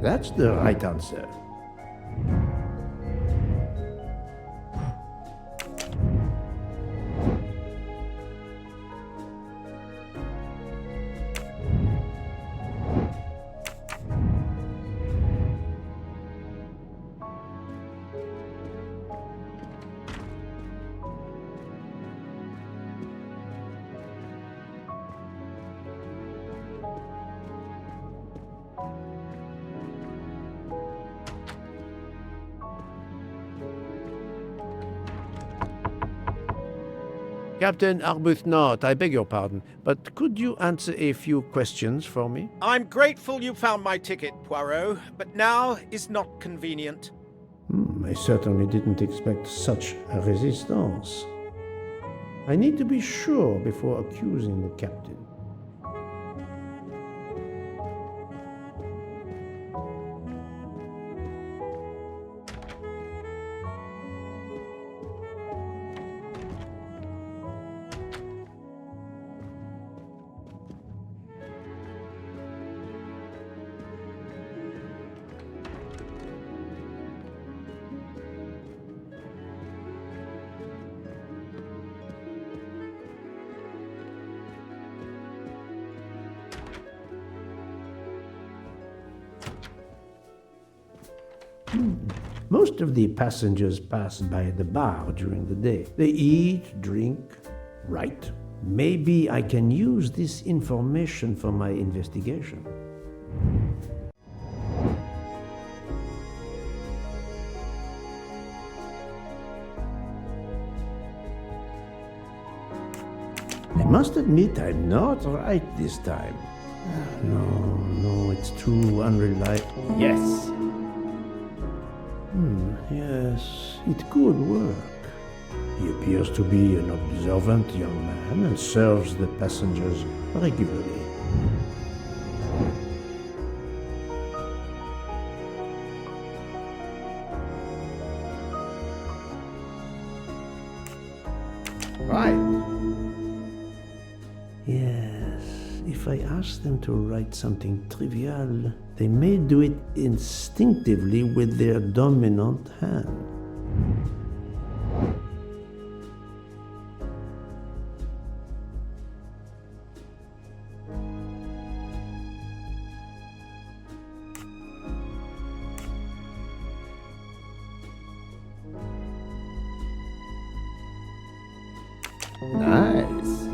That's the right answer. Captain Arbuthnot, I beg your pardon, but could you answer a few questions for me? I'm grateful you found my ticket, Poirot, but now is not convenient. I certainly didn't expect such a resistance. I need to be sure before accusing the captain. Most of the passengers pass by the bar during the day. They eat, drink, write. Maybe I can use this information for my investigation. I must admit I'm not right this time. No, it's too unreliable. Yes. Yes, it could work. He appears to be an observant young man and serves the passengers regularly. Right. Yes, if I ask them to write something trivial, they may do it instinctively with their dominant hand. Nice.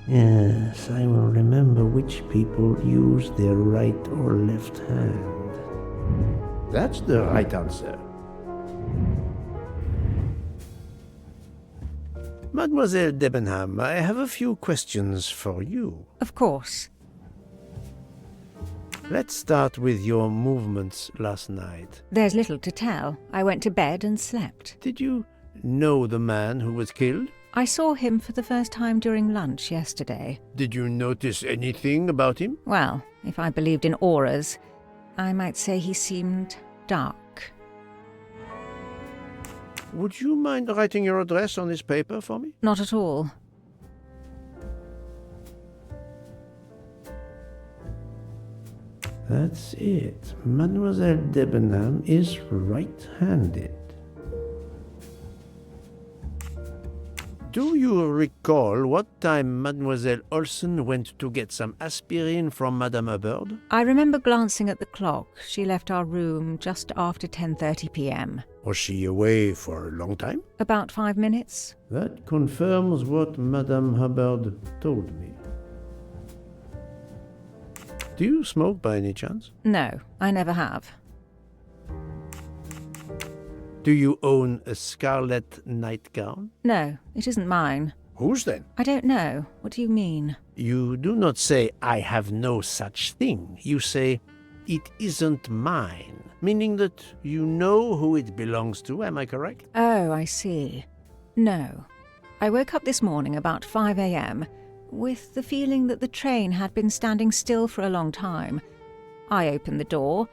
Yes, I will remember which people use their right or left hand. That's the right answer. Mademoiselle Debenham, I have a few questions for you. Of course. Let's start with your movements last night. There's little to tell. I went to bed and slept. Did you know the man who was killed? I saw him for the first time during lunch yesterday. Did you notice anything about him? Well, if I believed in auras, I might say he seemed dark. Would you mind writing your address on this paper for me? Not at all. That's it. Mademoiselle Debenham is right-handed. Do you recall what time Mademoiselle Olsen went to get some aspirin from Madame Hubbard? I remember glancing at the clock. She left our room just after 10:30 p.m. Was she away for a long time? About 5 minutes. That confirms what Madame Hubbard told me. Do you smoke by any chance? No, I never have. Do you own a scarlet nightgown? No, it isn't mine. Whose then? I don't know. What do you mean? You do not say, I have no such thing. You say, it isn't mine, meaning that you know who it belongs to, am I correct? Oh, I see. No. I woke up this morning about 5 a.m. with the feeling that the train had been standing still for a long time. I opened the door,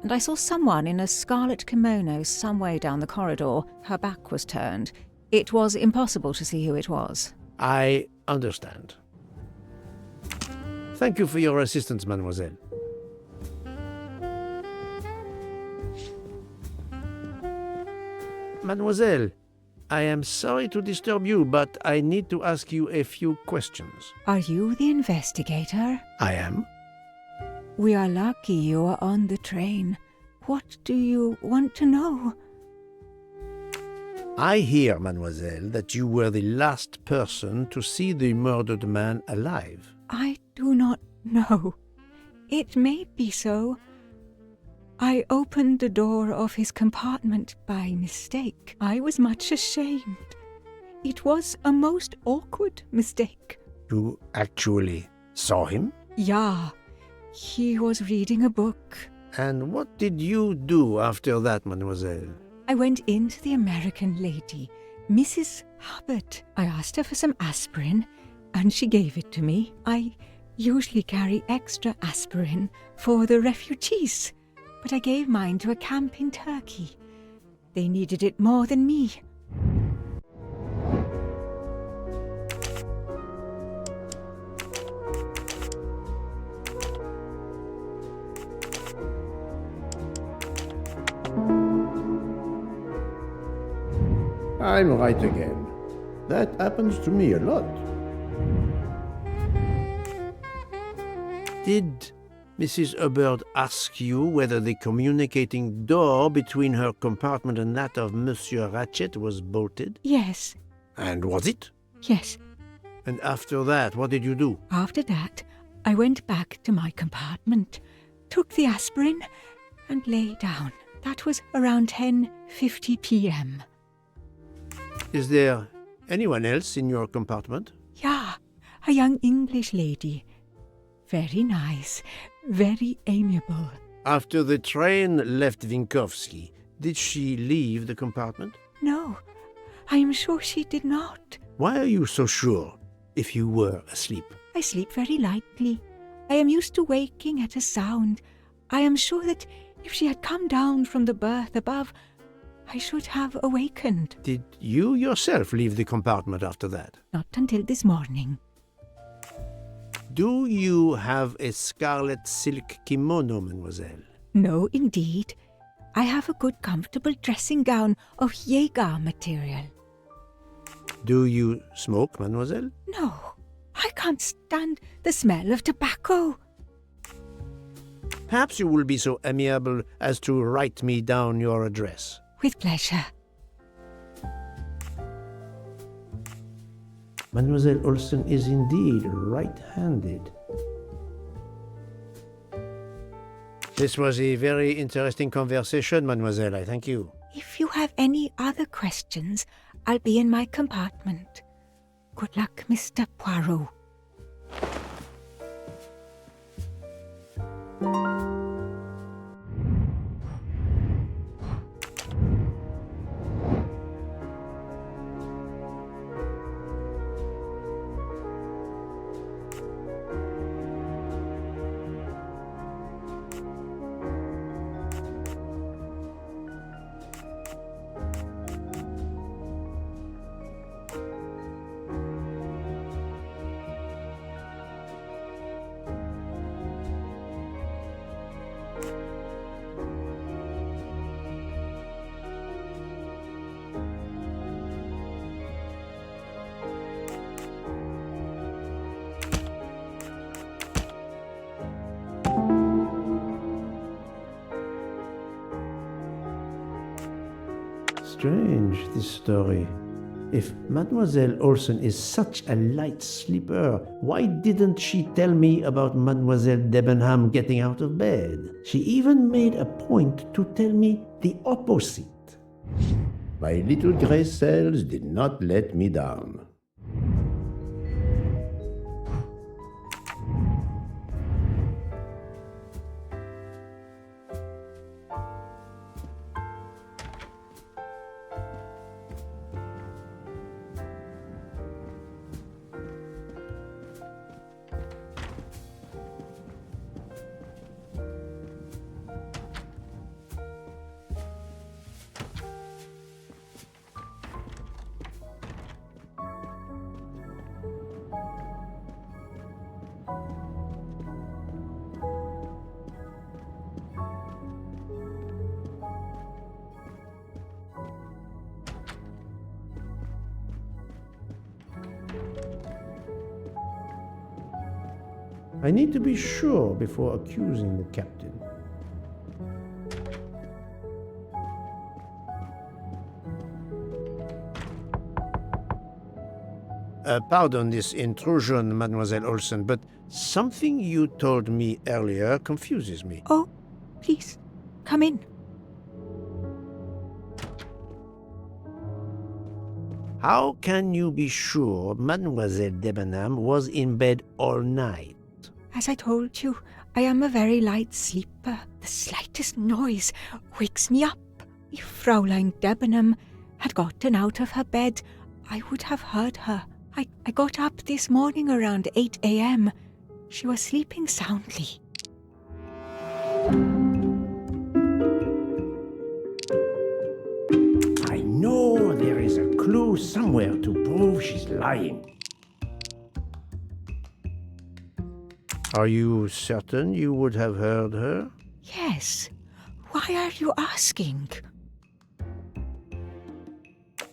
and I saw someone in a scarlet kimono some way down the corridor. Her back was turned. It was impossible to see who it was. I understand. Thank you for your assistance, mademoiselle. Mademoiselle, I am sorry to disturb you, but I need to ask you a few questions. Are you the investigator? I am. We are lucky you are on the train. What do you want to know? I hear, mademoiselle, that you were the last person to see the murdered man alive. I do not know. It may be so. I opened the door of his compartment by mistake. I was much ashamed. It was a most awkward mistake. You actually saw him? Yeah, he was reading a book. And what did you do after that, mademoiselle? I went in to the American lady, Mrs. Hubbard. I asked her for some aspirin, and she gave it to me. I usually carry extra aspirin for the refugees, but I gave mine to a camp in Turkey. They needed it more than me. I'm right again. That happens to me a lot. Did Mrs. Hubbard ask you whether the communicating door between her compartment and that of Monsieur Ratchet was bolted? Yes, And was it? yes. And after that, what did you do? After that, I went back to my compartment, took the aspirin, and lay down. That was around 10:50 p.m. Is there anyone else in your compartment? Yeah, a young English lady. Very nice, very amiable. After the train left Vinkovsky, did she leave the compartment? No, I am sure she did not. Why are you so sure if you were asleep? I sleep very lightly. I am used to waking at a sound. I am sure that if she had come down from the berth above, I should have awakened. Did you yourself leave the compartment after that? Not until this morning. Do you have a scarlet silk kimono, mademoiselle? No, indeed. I have a good comfortable dressing gown of Jaeger material. Do you smoke, mademoiselle? No, I can't stand the smell of tobacco. Perhaps you will be so amiable as to write me down your address. With pleasure. Mademoiselle Olsen is indeed right-handed. This was a very interesting conversation, mademoiselle. I thank you. If you have any other questions, I'll be in my compartment. Good luck, Mr. Poirot. Strange, this story. If Mademoiselle Olsen is such a light sleeper, why didn't she tell me about Mademoiselle Debenham getting out of bed? She even made a point to tell me the opposite. My little gray cells did not let me down. I need to be sure before accusing the captain. Pardon this intrusion, Mademoiselle Olsen, but something you told me earlier confuses me. Oh, please, come in. How can you be sure Mademoiselle Debenham was in bed all night? As I told you, I am a very light sleeper. The slightest noise wakes me up. If Fraulein Debenham had gotten out of her bed, I would have heard her. I got up this morning around 8 a.m. She was sleeping soundly. I know there is a clue somewhere to prove she's lying. Are you certain you would have heard her? Yes. Why are you asking?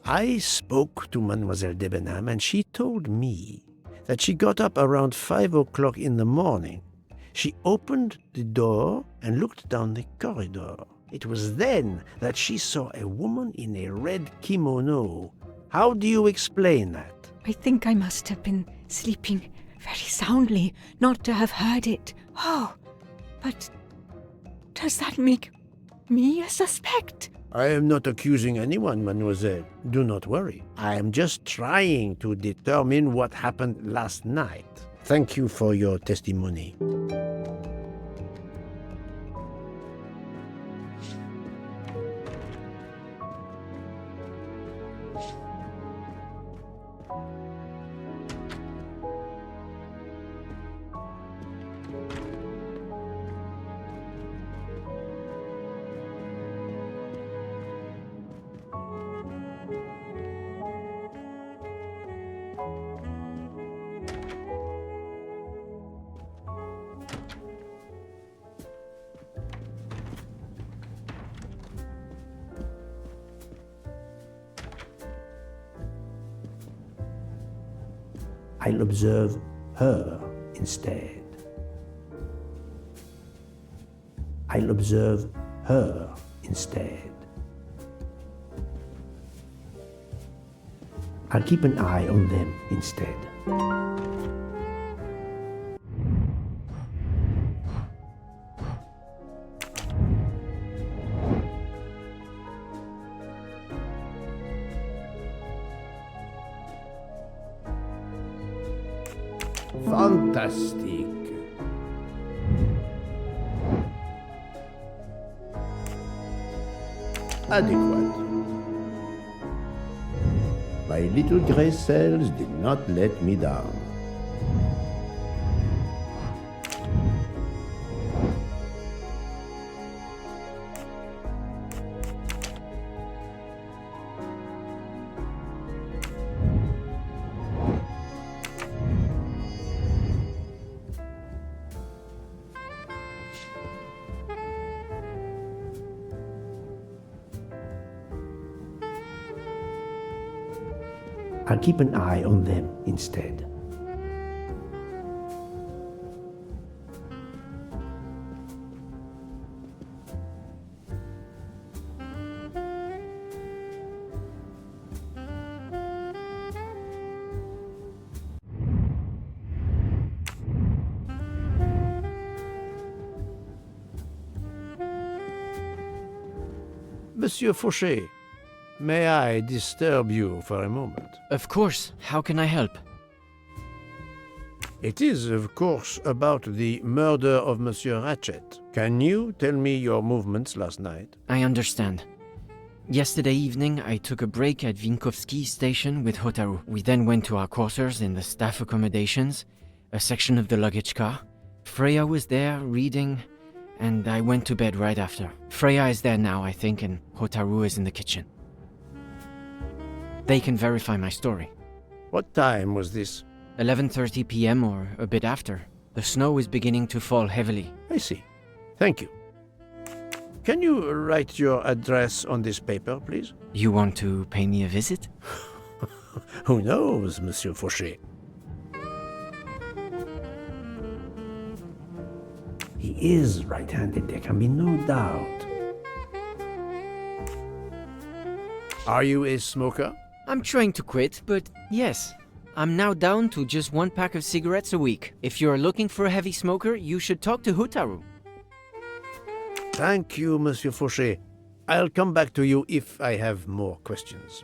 I spoke to Mademoiselle Debenham and she told me that she got up around 5 o'clock in the morning. She opened the door and looked down the corridor. It was then that she saw a woman in a red kimono. How do you explain that? I think I must have been sleeping very soundly not to have heard it. Oh, but does that make me a suspect? I am not accusing anyone, mademoiselle. Do not worry. I am just trying to determine what happened last night. Thank you for your testimony. I'll observe her instead. I'll observe her instead. I'll keep an eye on them instead. Fantastic. Adequate. My little gray cells did not let me down. I'll keep an eye on them instead. Monsieur Fauchet, may I disturb you for a moment? Of course. How can I help? It is, of course, about the murder of Monsieur Ratchet. Can you tell me your movements last night? I understand. Yesterday evening, I took a break at Vinkovsky station with Hotaru. We then went to our quarters in the staff accommodations, a section of the luggage car. Freya was there, reading, and I went to bed right after. Freya is there now, I think, and Hotaru is in the kitchen. They can verify my story. What time was this? 11:30 p.m. or a bit after. The snow is beginning to fall heavily. I see. Thank you. Can you write your address on this paper, please? You want to pay me a visit? Who knows, Monsieur Fauchet? He is right-handed, there can be no doubt. Are you a smoker? I'm trying to quit, but yes. I'm now down to just 1 pack of cigarettes a week. If you're looking for a heavy smoker, you should talk to Hotaru. Thank you, Monsieur Fauché. I'll come back to you if I have more questions.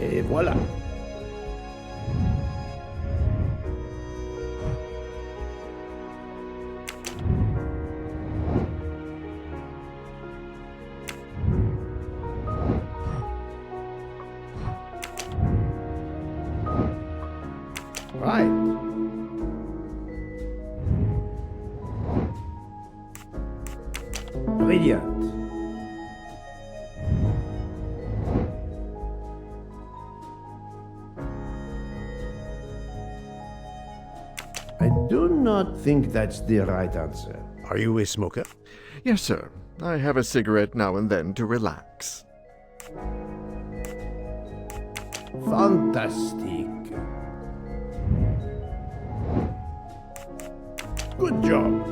Et voilà. Right. Brilliant. I do not think that's the right answer. Are you a smoker? Yes, sir. I have a cigarette now and then to relax. Fantastic. Good job.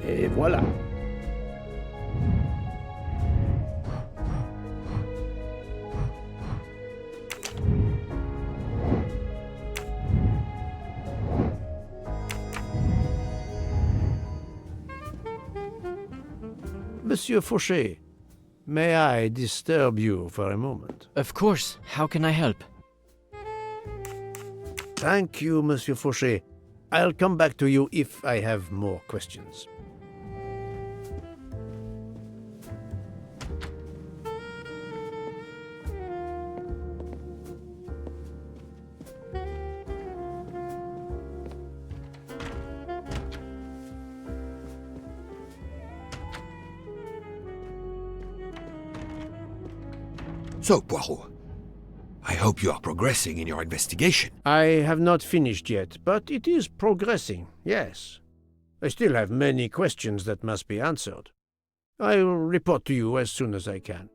Et voilà. Monsieur Fauché, may I disturb you for a moment? Of course, how can I help? Thank you, Monsieur Fauché. I'll come back to you if I have more questions. So, Poirot, I hope you are progressing in your investigation. I have not finished yet, but it is progressing, yes. I still have many questions that must be answered. I will report to you as soon as I can.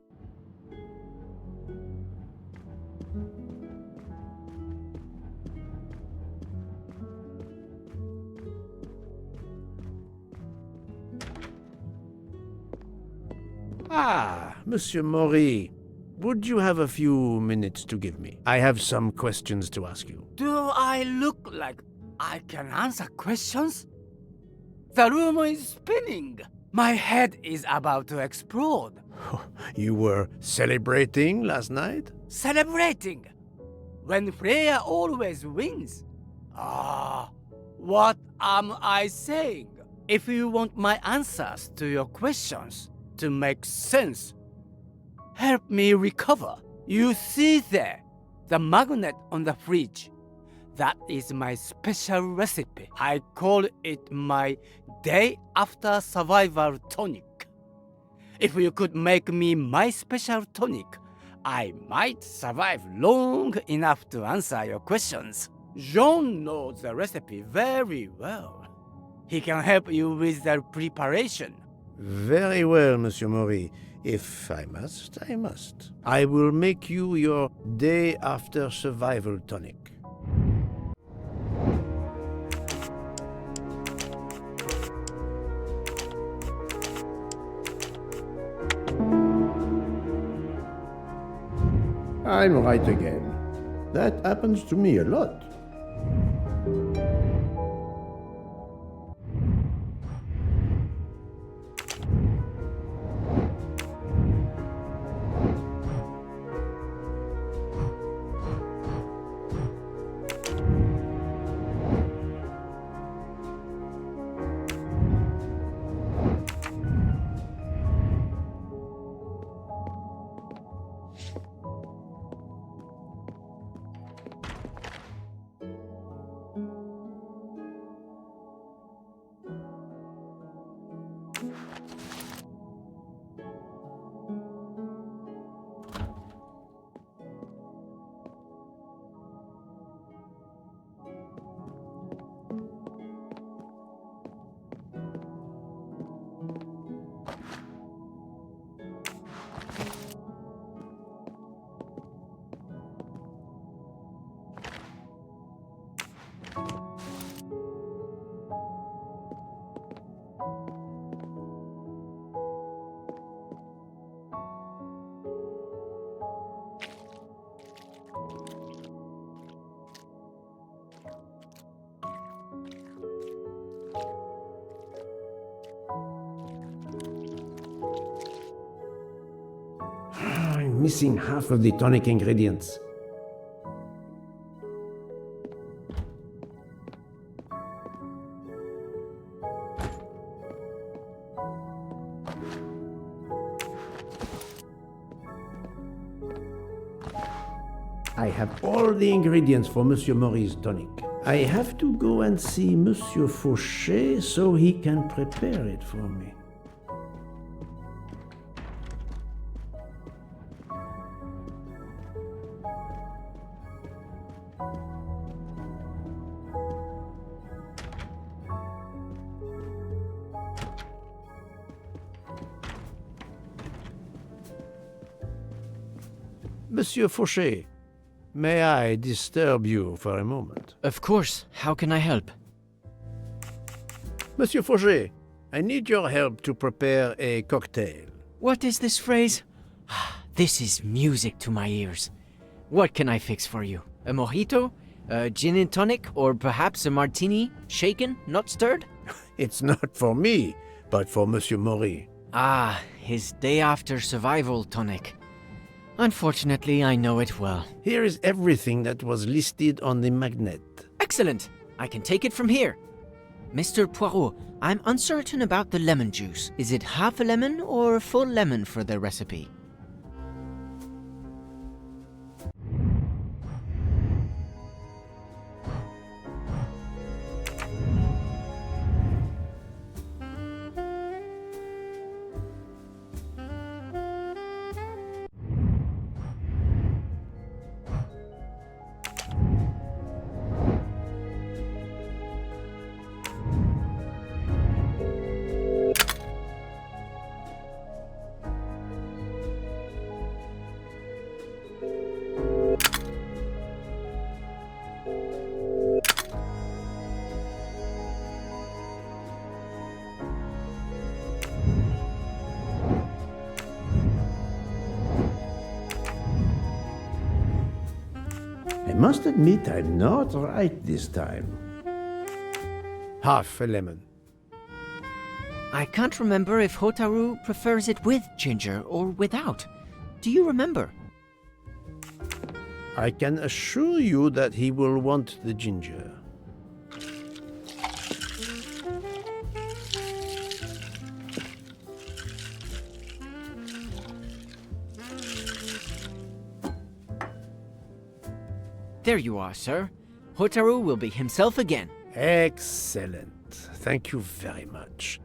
Ah, Monsieur Maury. Would you have a few minutes to give me? I have some questions to ask you. Do I look like I can answer questions? The room is spinning. My head is about to explode. You were celebrating last night? Celebrating! When Freya always wins. What am I saying? If you want my answers to your questions to make sense, help me recover. You see there, the magnet on the fridge. That is my special recipe. I call it my day after survival tonic. If you could make me my special tonic, I might survive long enough to answer your questions. Jean knows the recipe very well. He can help you with the preparation. Very well, Monsieur Maury. If I must, I must. I will make you your day after survival tonic. I'm right again. That happens to me a lot. I'm missing half of the tonic ingredients. I have all the ingredients for Monsieur Maury's tonic. I have to go and see Monsieur Fauchet so he can prepare it for me. Monsieur Fauchet, may I disturb you for a moment? Of course, how can I help? Monsieur Fauchet, I need your help to prepare a cocktail. What is this phrase? This is music to my ears. What can I fix for you? A mojito? A gin and tonic? Or perhaps a martini? Shaken, not stirred? It's not for me, but for Monsieur Maury. Ah, his day after survival tonic. Unfortunately, I know it well. Here is everything that was listed on the magnet. Excellent! I can take it from here. Mr. Poirot, I'm uncertain about the lemon juice. Is it half a lemon or a full lemon for the recipe? I must admit I'm not right this time. Half a lemon. I can't remember if Hotaru prefers it with ginger or without. Do you remember? I can assure you that he will want the ginger. There you are, sir. Hotaru will be himself again. Excellent. Thank you very much.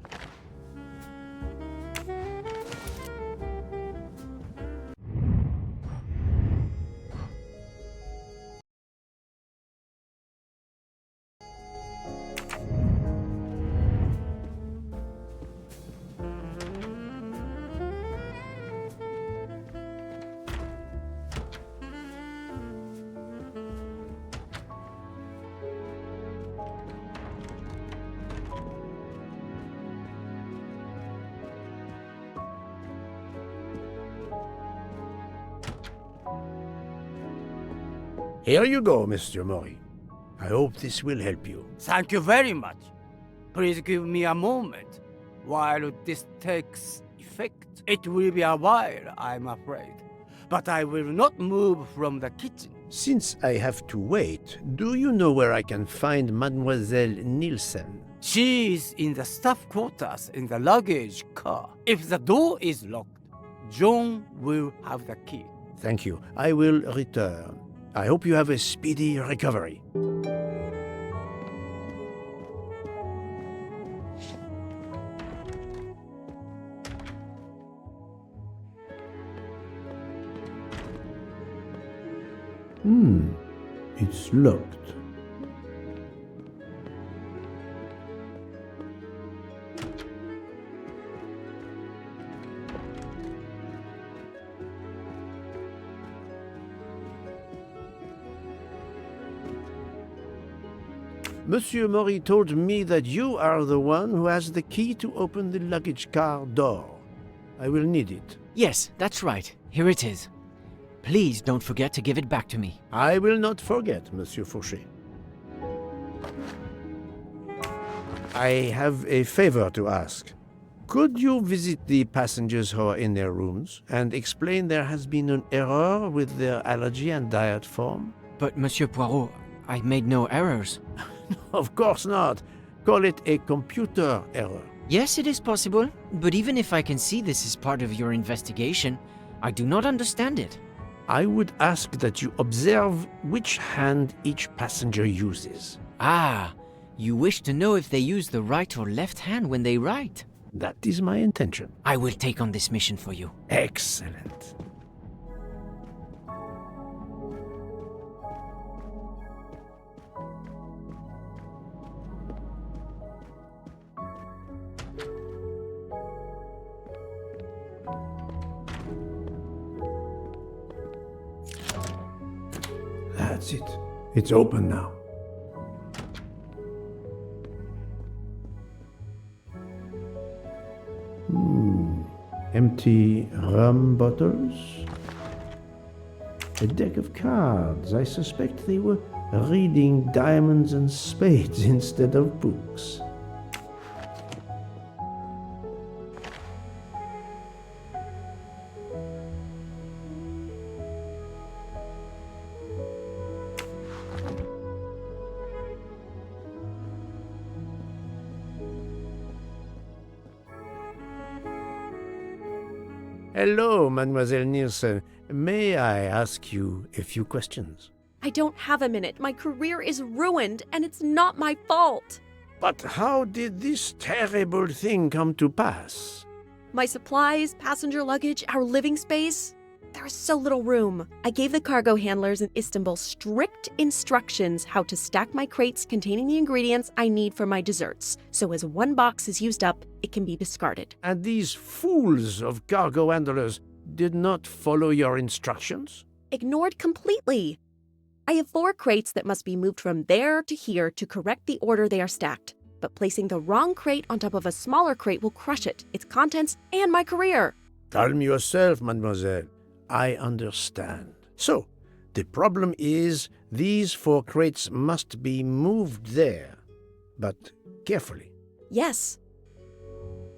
Here you go, Mr. Maury. I hope this will help you. Thank you very much. Please give me a moment while this takes effect. It will be a while, I'm afraid. But I will not move from the kitchen. Since I have to wait, do you know where I can find Mademoiselle Nielsen? She is in the staff quarters in the luggage car. If the door is locked, John will have the key. Thank you. I will return. I hope you have a speedy recovery. It's locked. Monsieur Maury told me that you are the one who has the key to open the luggage car door. I will need it. Yes, that's right. Here it is. Please don't forget to give it back to me. I will not forget, Monsieur Fauchet. I have a favor to ask. Could you visit the passengers who are in their rooms and explain there has been an error with their allergy and diet form? But, Monsieur Poirot, I made no errors. Of course not. Call it a computer error. Yes, it is possible, but even if I can see this is part of your investigation, I do not understand it. I would ask that you observe which hand each passenger uses. Ah, you wish to know if they use the right or left hand when they write? That is my intention. I will take on this mission for you. Excellent. That's it. It's open now. Empty rum bottles. A deck of cards. I suspect they were reading diamonds and spades instead of books. Hello, Mademoiselle Nielsen. May I ask you a few questions? I don't have a minute. My career is ruined, and it's not my fault. But how did this terrible thing come to pass? My supplies, passenger luggage, our living space. There is so little room. I gave the cargo handlers in Istanbul strict instructions how to stack my crates containing the ingredients I need for my desserts. So as one box is used up, it can be discarded. And these fools of cargo handlers did not follow your instructions? Ignored completely. I have 4 crates that must be moved from there to here to correct the order they are stacked. But placing the wrong crate on top of a smaller crate will crush it, its contents, and my career. Calm yourself, mademoiselle. I understand. So, the problem is these 4 crates must be moved there, but carefully. Yes.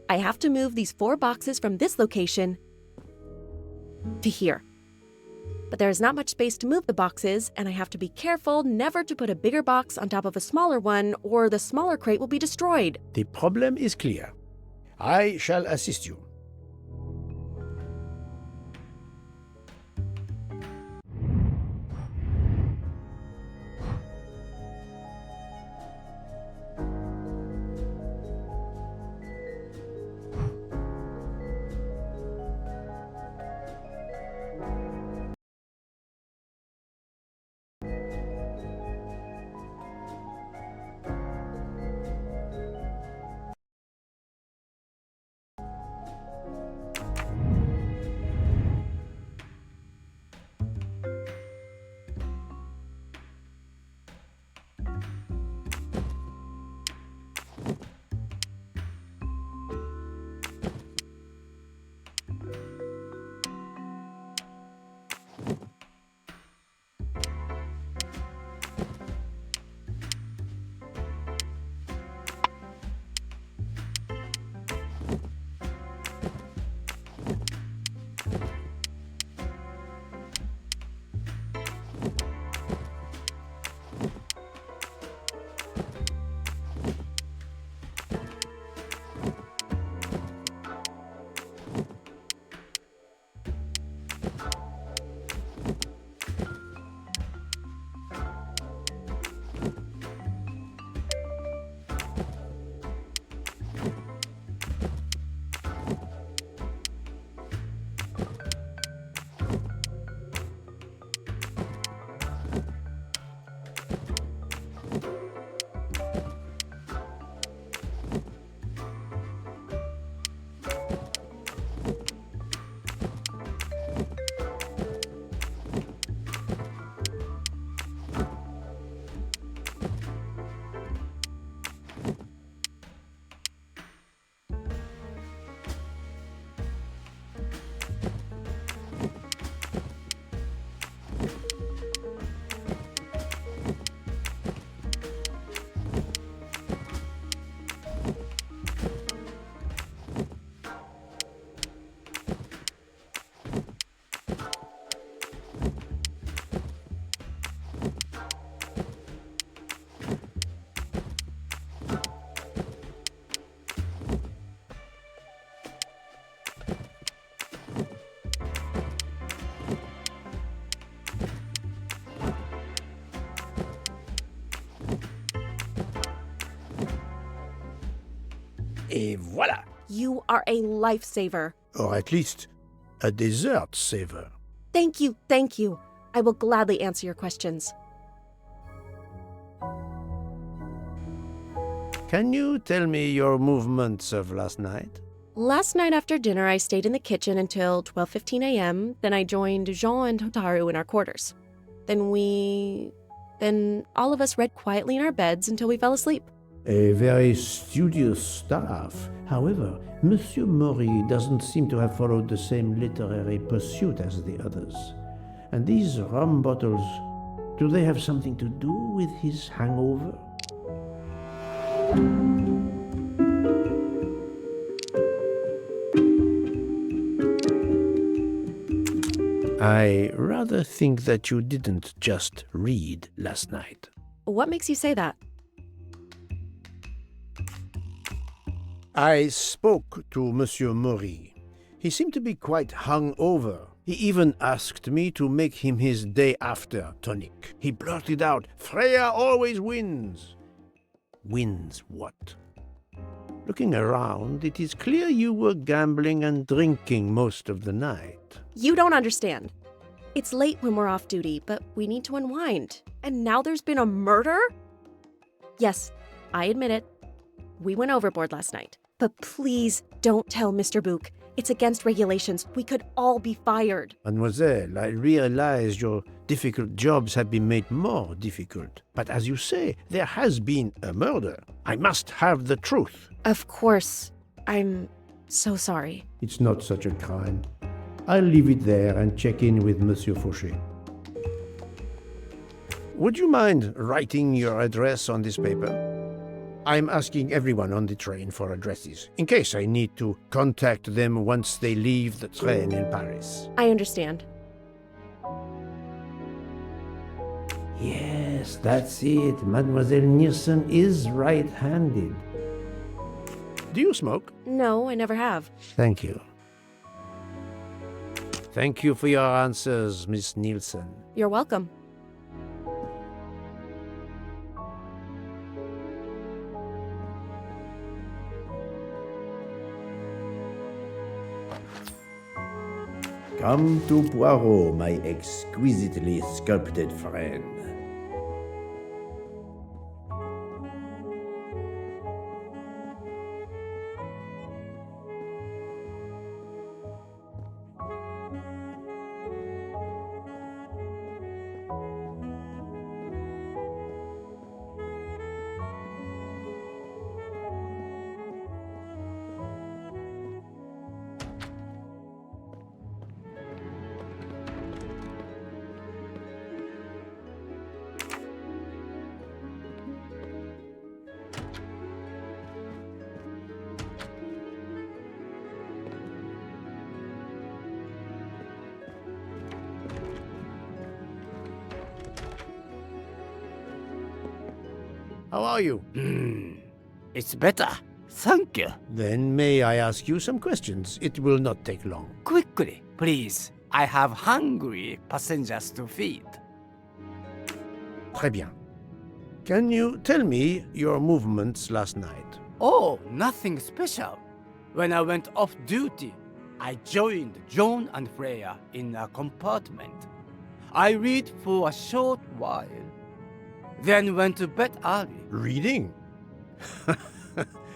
I have to move these 4 boxes from this location to here. But there is not much space to move the boxes, and I have to be careful never to put a bigger box on top of a smaller one, or the smaller crate will be destroyed. The problem is clear. I shall assist you. Et voilà! You are a lifesaver. Or at least a dessert saver. Thank you, thank you. I will gladly answer your questions. Can you tell me your movements of last night? Last night after dinner, I stayed in the kitchen until 12:15 a.m. Then I joined Jean and Hotaru in our quarters. Then all of us read quietly in our beds until we fell asleep. A very studious staff. However, Monsieur Mori doesn't seem to have followed the same literary pursuit as the others. And these rum bottles, do they have something to do with his hangover? I rather think that you didn't just read last night. What makes you say that? I spoke to Monsieur Mori. He seemed to be quite hungover. He even asked me to make him his day after tonic. He blurted out, "Freya always wins." Wins what? Looking around, it is clear you were gambling and drinking most of the night. You don't understand. It's late when we're off duty, but we need to unwind. And now there's been a murder? Yes, I admit it. We went overboard last night. But please don't tell Mr. Book. It's against regulations. We could all be fired. Mademoiselle, I realize your difficult jobs have been made more difficult. But as you say, there has been a murder. I must have the truth. Of course. I'm so sorry. It's not such a crime. I'll leave it there and check in with Monsieur Fauché. Would you mind writing your address on this paper? I'm asking everyone on the train for addresses, in case I need to contact them once they leave the train in Paris. I understand. Yes, that's it. Mademoiselle Niersen is right-handed. Do you smoke? No, I never have. Thank you. Thank you for your answers, Miss Nielsen. You're welcome. Come to Poirot, my exquisitely sculpted friend. How are you? It's better. Thank you. Then may I ask you some questions? It will not take long. Quickly, please. I have hungry passengers to feed. Très bien. Can you tell me your movements last night? Oh, nothing special. When I went off duty, I joined John and Freya in a compartment. I read for a short while, then went to bed early. Reading?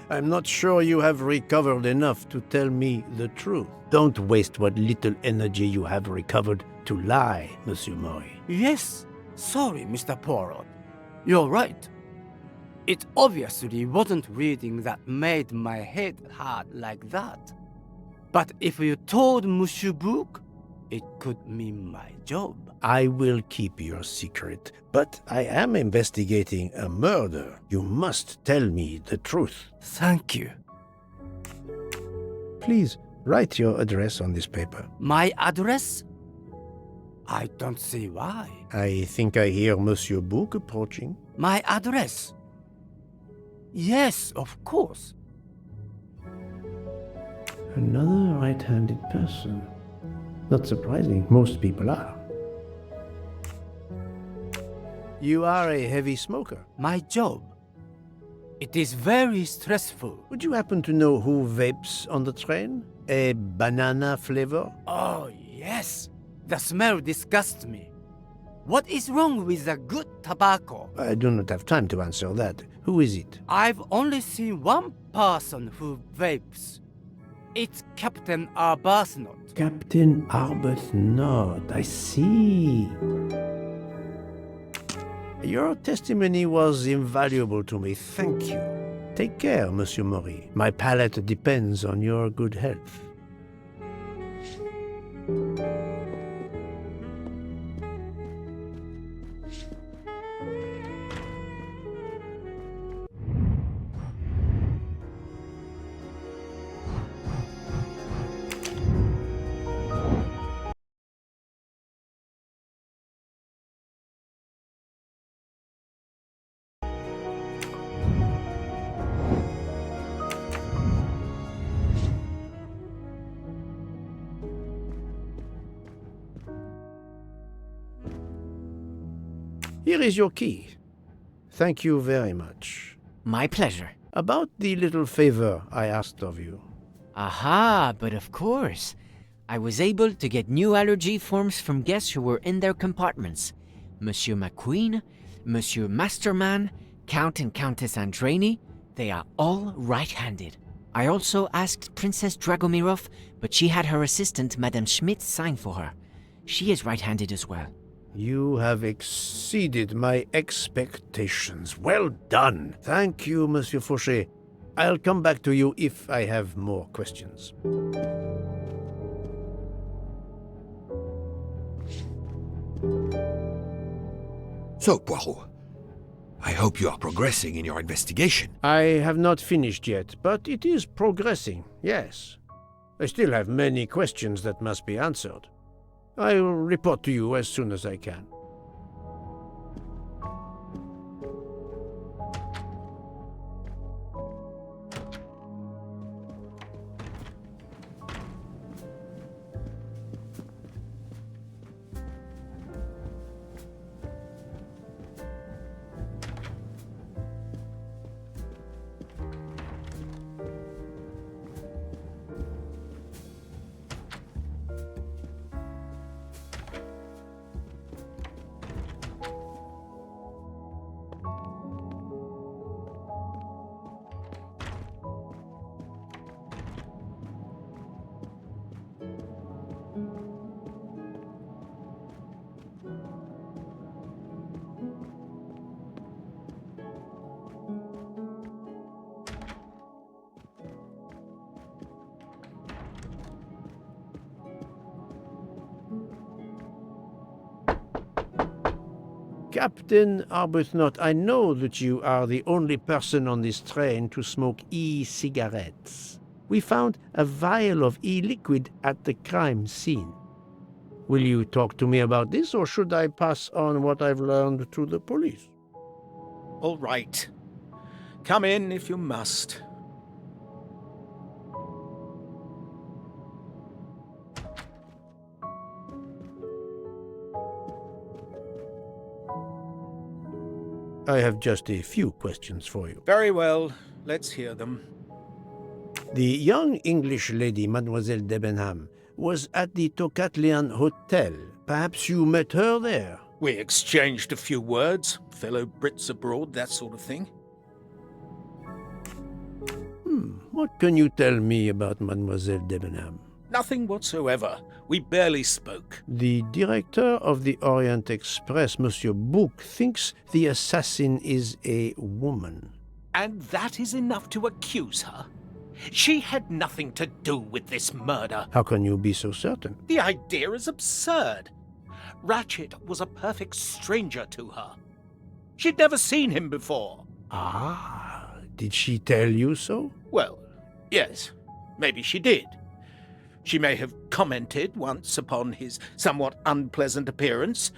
I'm not sure you have recovered enough to tell me the truth. Don't waste what little energy you have recovered to lie, Monsieur Mori. Yes, sorry, Mr. Poirot. You're right. It obviously wasn't reading that made my head hurt like that. But if you told Monsieur Book, it could mean my job. I will keep your secret, but I am investigating a murder. You must tell me the truth. Thank you. Please, write your address on this paper. My address? I don't see why. I think I hear Monsieur Book approaching. My address? Yes, of course. Another right-handed person. Not surprising, most people are. You are a heavy smoker. My job. It is very stressful. Would you happen to know who vapes on the train? A banana flavor? Oh, yes. The smell disgusts me. What is wrong with a good tobacco? I do not have time to answer that. Who is it? I've only seen one person who vapes. It's Captain Arbuthnot. Captain Arbuthnot. I see. Your testimony was invaluable to me. Thank you. Take care, Monsieur Maury. My palate depends on your good health. Here is your key. Thank you very much. My pleasure. About the little favor I asked of you. Aha, but of course. I was able to get new allergy forms from guests who were in their compartments. Monsieur McQueen, Monsieur Masterman, Count and Countess Andreni, they are all right-handed. I also asked Princess Dragomirov, but she had her assistant, Madame Schmidt, sign for her. She is right-handed as well. You have exceeded my expectations. Well done. Thank you, Monsieur Fauché. I'll come back to you if I have more questions. So, Poirot, I hope you are progressing in your investigation. I have not finished yet, but it is progressing, yes. I still have many questions that must be answered. I will report to you as soon as I can. Captain Arbuthnot, I know that you are the only person on this train to smoke e-cigarettes. We found a vial of e-liquid at the crime scene. Will you talk to me about this, or should I pass on what I've learned to the police? All right. Come in if you must. I have just a few questions for you. Very well. Let's hear them. The young English lady, Mademoiselle Debenham, was at the Tocatlian Hotel. Perhaps you met her there? We exchanged a few words, fellow Brits abroad, that sort of thing. What can you tell me about Mademoiselle Debenham? Nothing whatsoever. We barely spoke. The director of the Orient Express, Monsieur Bouc, thinks the assassin is a woman. And that is enough to accuse her? She had nothing to do with this murder. How can you be so certain? The idea is absurd. Ratchet was a perfect stranger to her. She'd never seen him before. Ah, did she tell you so? Well, yes, maybe she did. She may have commented once upon his somewhat unpleasant appearance.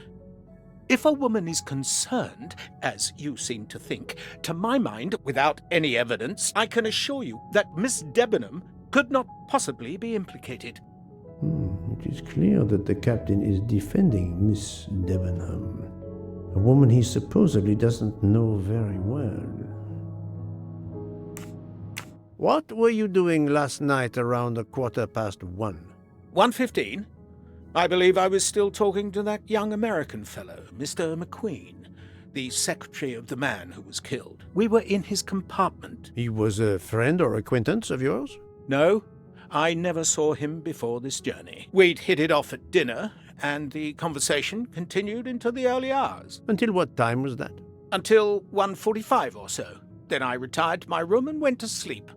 If a woman is concerned, as you seem to think, to my mind, without any evidence, I can assure you that Miss Debenham could not possibly be implicated. It is clear that the captain is defending Miss Debenham, a woman he supposedly doesn't know very well. What were you doing last night around 1:15? 1:15? I believe I was still talking to that young American fellow, Mr. McQueen, the secretary of the man who was killed. We were in his compartment. He was a friend or acquaintance of yours? No, I never saw him before this journey. We'd hit it off at dinner, and the conversation continued into the early hours. Until what time was that? Until 1:45 or so. Then I retired to my room and went to sleep.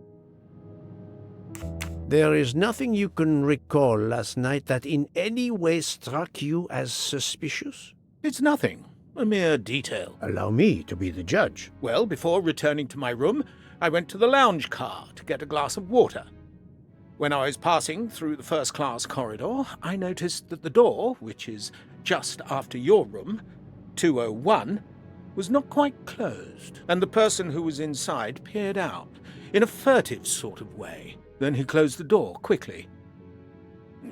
There is nothing you can recall last night that in any way struck you as suspicious? It's nothing. A mere detail. Allow me to be the judge. Well, before returning to my room, I went to the lounge car to get a glass of water. When I was passing through the first-class corridor, I noticed that the door, which is just after your room, 201, was not quite closed, and the person who was inside peered out in a furtive sort of way. Then he closed the door quickly.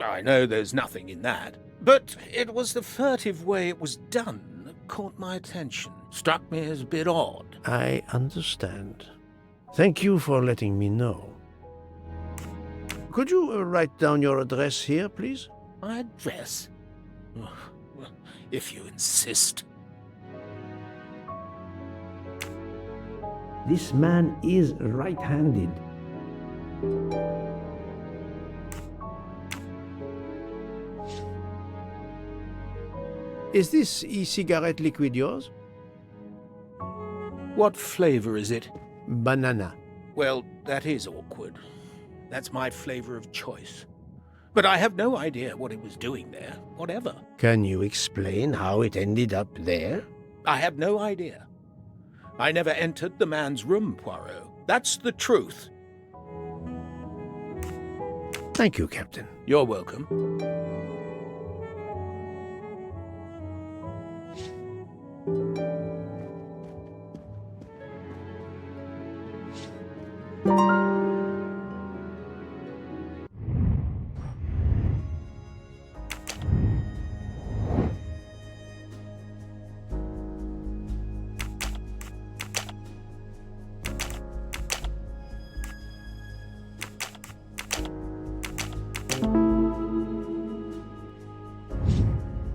I know there's nothing in that, but it was the furtive way it was done that caught my attention. Struck me as a bit odd. I understand. Thank you for letting me know. Could you write down your address here, please? My address? If you insist. This man is right-handed. Is this e-cigarette liquid yours? What flavor is it? Banana. Well, that is awkward. That's my flavor of choice. But I have no idea what it was doing there, whatever. Can you explain how it ended up there? I have no idea. I never entered the man's room, Poirot. That's the truth. Thank you, Captain. You're welcome.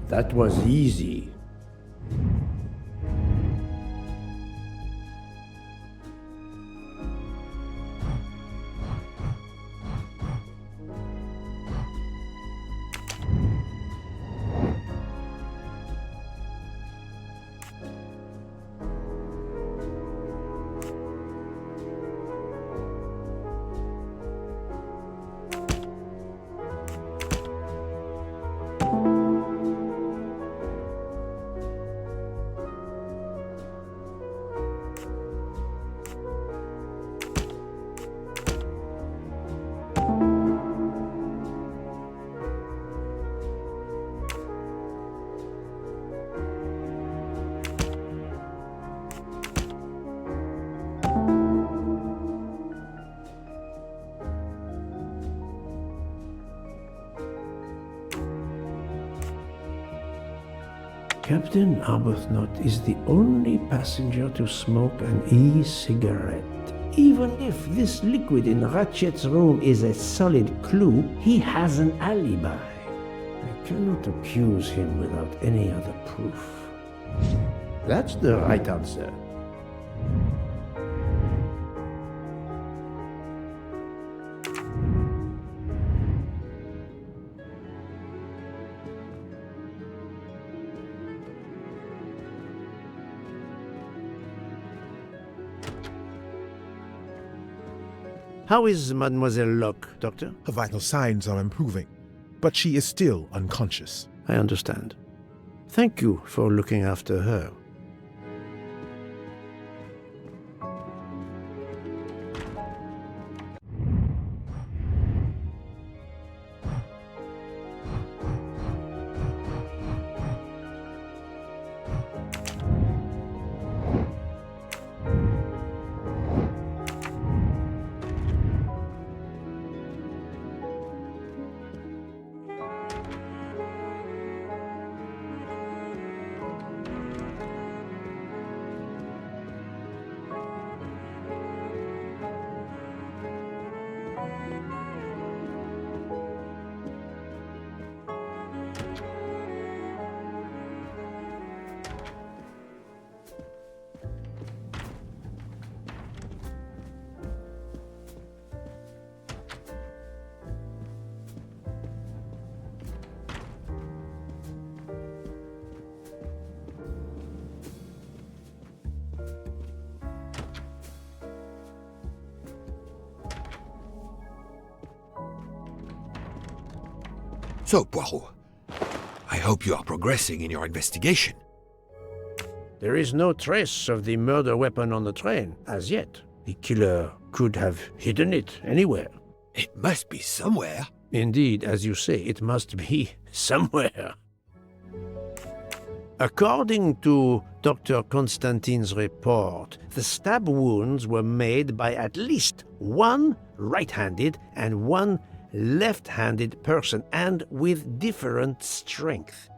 That was easy. Captain Arbuthnot is the only passenger to smoke an e-cigarette. Even if this liquid in Ratchet's room is a solid clue, he has an alibi. I cannot accuse him without any other proof. That's the right answer. How is Mademoiselle Locke, Doctor? Her vital signs are improving, but she is still unconscious. I understand. Thank you for looking after her. So, Poirot, I hope you are progressing in your investigation. There is no trace of the murder weapon on the train, as yet. The killer could have hidden it anywhere. It must be somewhere. Indeed, as you say, it must be somewhere. According to Dr. Constantine's report, the stab wounds were made by at least one right-handed and one left-handed person, and with different strength.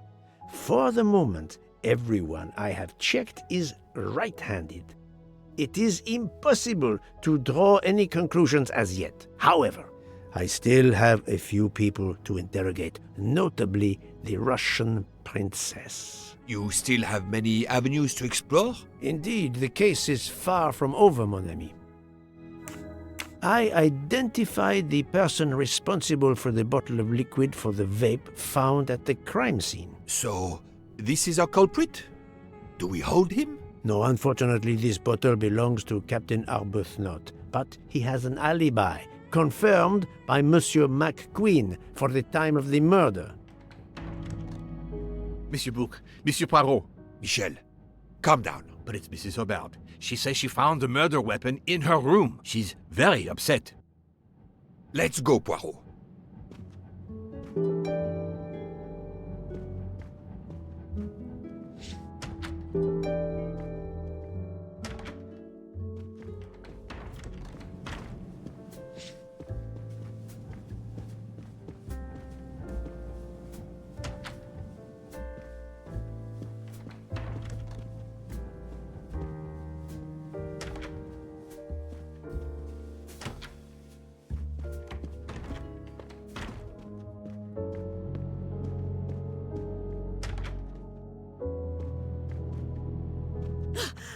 For the moment, everyone I have checked is right-handed. It is impossible to draw any conclusions as yet. However, I still have a few people to interrogate, notably the Russian princess. You still have many avenues to explore? Indeed, the case is far from over, mon ami. I identified the person responsible for the bottle of liquid for the vape found at the crime scene. So, this is our culprit? Do we hold him? No, unfortunately, this bottle belongs to Captain Arbuthnot, but he has an alibi, confirmed by Monsieur McQueen for the time of the murder. Monsieur Bouc, Monsieur Poirot. Michel, calm down. But it's Mrs. Hubbard. She says she found the murder weapon in her room. She's very upset. Let's go, Poirot.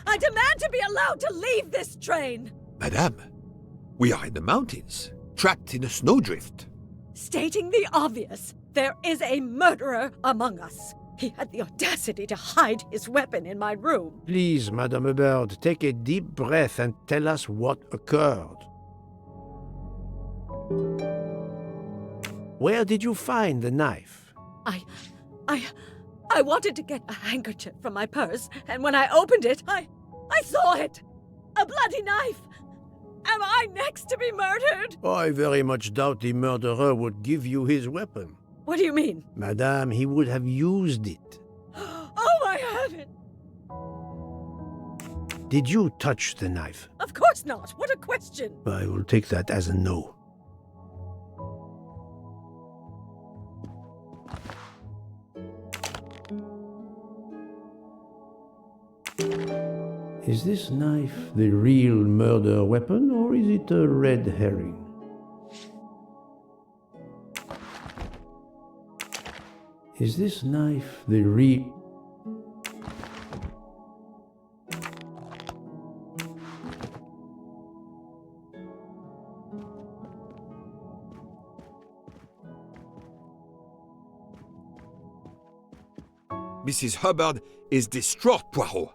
I demand to be allowed to leave this train! Madame, we are in the mountains, trapped in a snowdrift. Stating the obvious, there is a murderer among us. He had the audacity to hide his weapon in my room. Please, Madame Hubbard, take a deep breath and tell us what occurred. Where did you find the knife? I wanted to get a handkerchief from my purse, and when I opened it, I saw it! A bloody knife! Am I next to be murdered? I very much doubt the murderer would give you his weapon. What do you mean? Madame, he would have used it. Oh, I haven't! Did you touch the knife? Of course not! What a question! I will take that as a no. Is this knife the real murder weapon, or is it a red herring? Is this knife the real... Mrs. Hubbard is distraught, Poirot.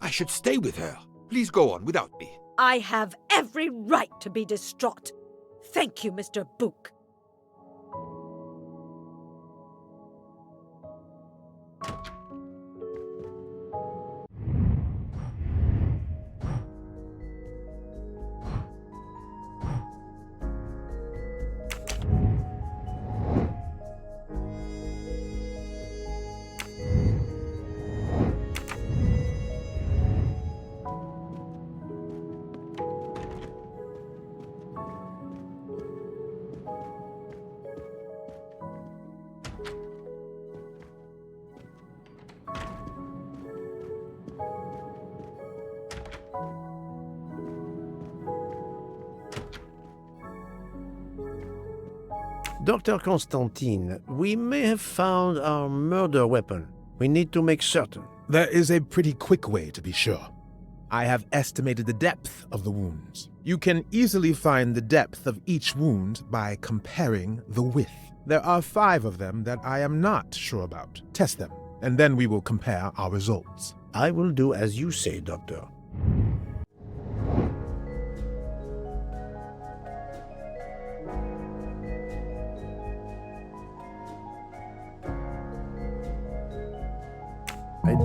I should stay with her. Please go on without me. I have every right to be distraught. Thank you, Mr. Bouc. Dr. Constantine, we may have found our murder weapon. We need to make certain. There is a pretty quick way to be sure. I have estimated the depth of the wounds. You can easily find the depth of each wound by comparing the width. There are 5 of them that I am not sure about. Test them, and then we will compare our results. I will do as you say, Doctor.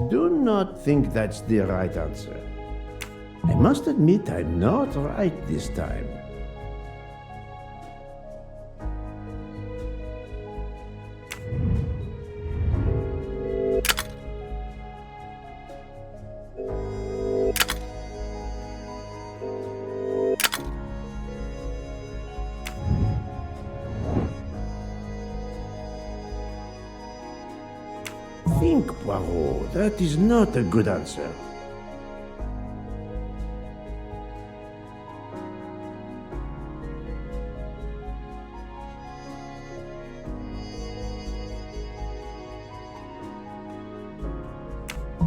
do not think that's the right answer. I must admit I'm not right this time. Think, Poirot. That is not a good answer.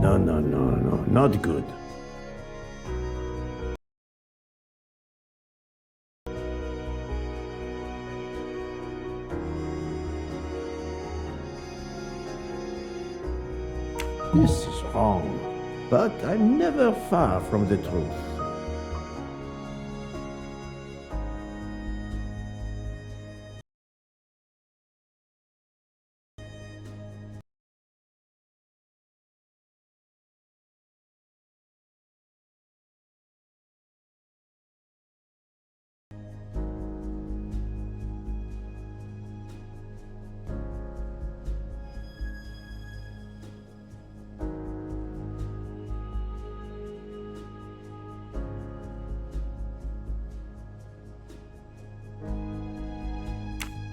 No, not good. This is wrong, but I'm never far from the truth.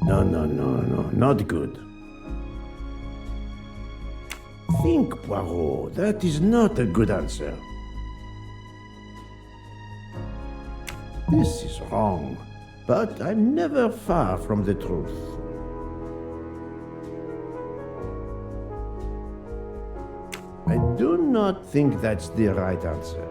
No, not good. Think, Poirot. That is not a good answer. This is wrong, but I'm never far from the truth. I do not think that's the right answer.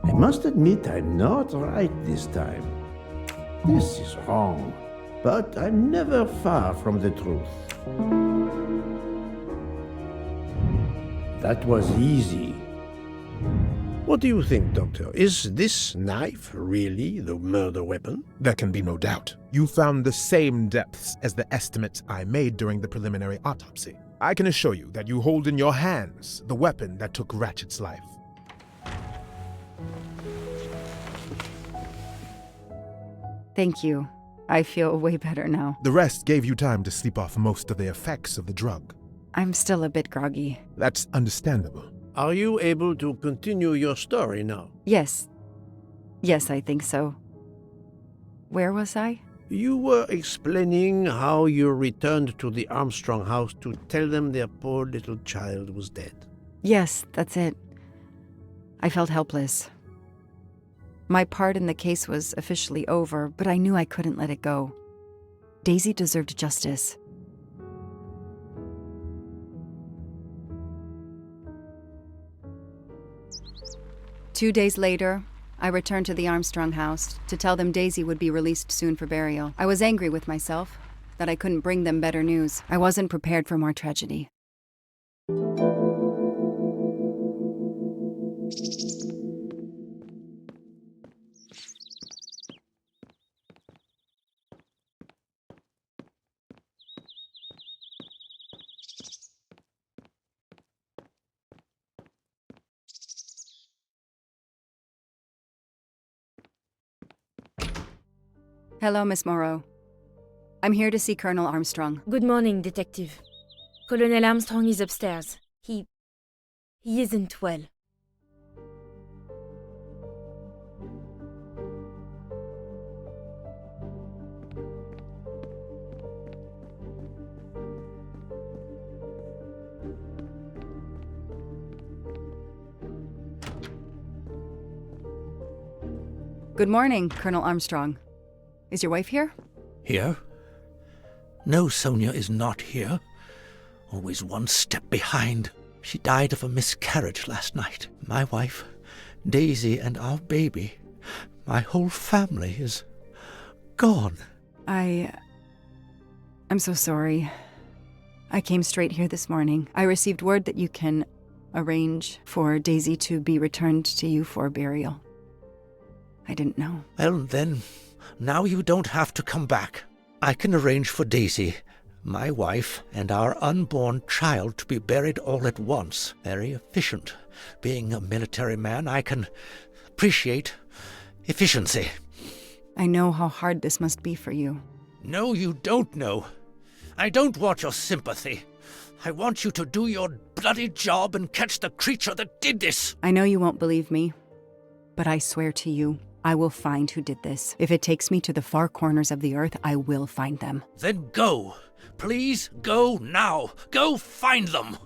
I must admit I'm not right this time. This is wrong, but I'm never far from the truth. That was easy. What do you think, Doctor? Is this knife really the murder weapon? There can be no doubt. You found the same depths as the estimate I made during the preliminary autopsy. I can assure you that you hold in your hands the weapon that took Ratchet's life. Thank you. I feel way better now. The rest gave you time to sleep off most of the effects of the drug. I'm still a bit groggy. That's understandable. Are you able to continue your story now? Yes. Yes, I think so. Where was I? You were explaining how you returned to the Armstrong house to tell them their poor little child was dead. Yes, that's it. I felt helpless. My part in the case was officially over, but I knew I couldn't let it go. Daisy deserved justice. Two days later, I returned to the Armstrong house to tell them Daisy would be released soon for burial. I was angry with myself that I couldn't bring them better news. I wasn't prepared for more tragedy. Hello, Miss Moreau. I'm here to see Colonel Armstrong. Good morning, Detective. Colonel Armstrong is upstairs. He isn't well. Good morning, Colonel Armstrong. Is your wife here? Here? No, Sonia is not here. Always one step behind. She died of a miscarriage last night. My wife, Daisy, and our baby. My whole family is gone. I'm so sorry. I came straight here this morning. I received word that you can arrange for Daisy to be returned to you for burial. I didn't know. Well, then, now you don't have to come back. I can arrange for Daisy, my wife, and our unborn child to be buried all at once. Very efficient. Being a military man, I can appreciate efficiency. I know how hard this must be for you. No, you don't know. I don't want your sympathy. I want you to do your bloody job and catch the creature that did this. I know you won't believe me, but I swear to you, I will find who did this. If it takes me to the far corners of the earth, I will find them. Then go. Please go now. Go find them.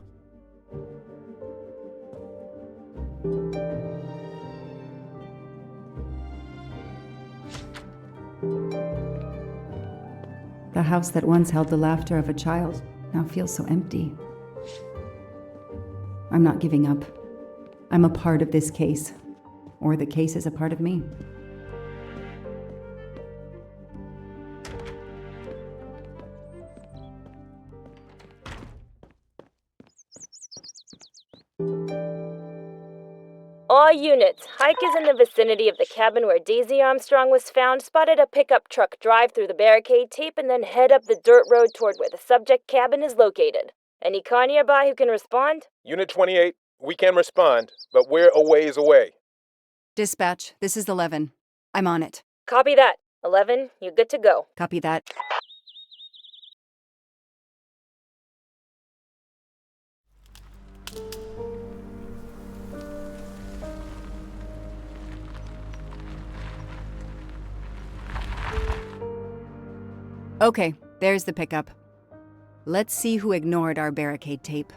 The house that once held the laughter of a child now feels so empty. I'm not giving up. I'm a part of this case, or the case is a part of me. All units, hikers in the vicinity of the cabin where Daisy Armstrong was found spotted a pickup truck drive through the barricade tape and then head up the dirt road toward where the subject cabin is located. Any car nearby who can respond? Unit 28, we can respond, but we're a ways away. Dispatch, this is 11. I'm on it. Copy that. 11, you good to go. Copy that. Okay, there's the pickup. Let's see who ignored our barricade tape.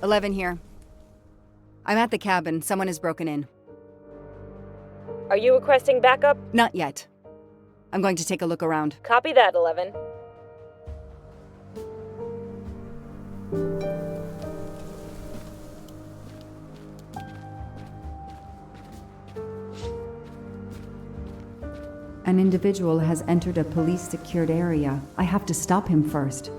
11 here. I'm at the cabin. Someone has broken in. Are you requesting backup? Not yet. I'm going to take a look around. Copy that, 11. An individual has entered a police-secured area. I have to stop him first.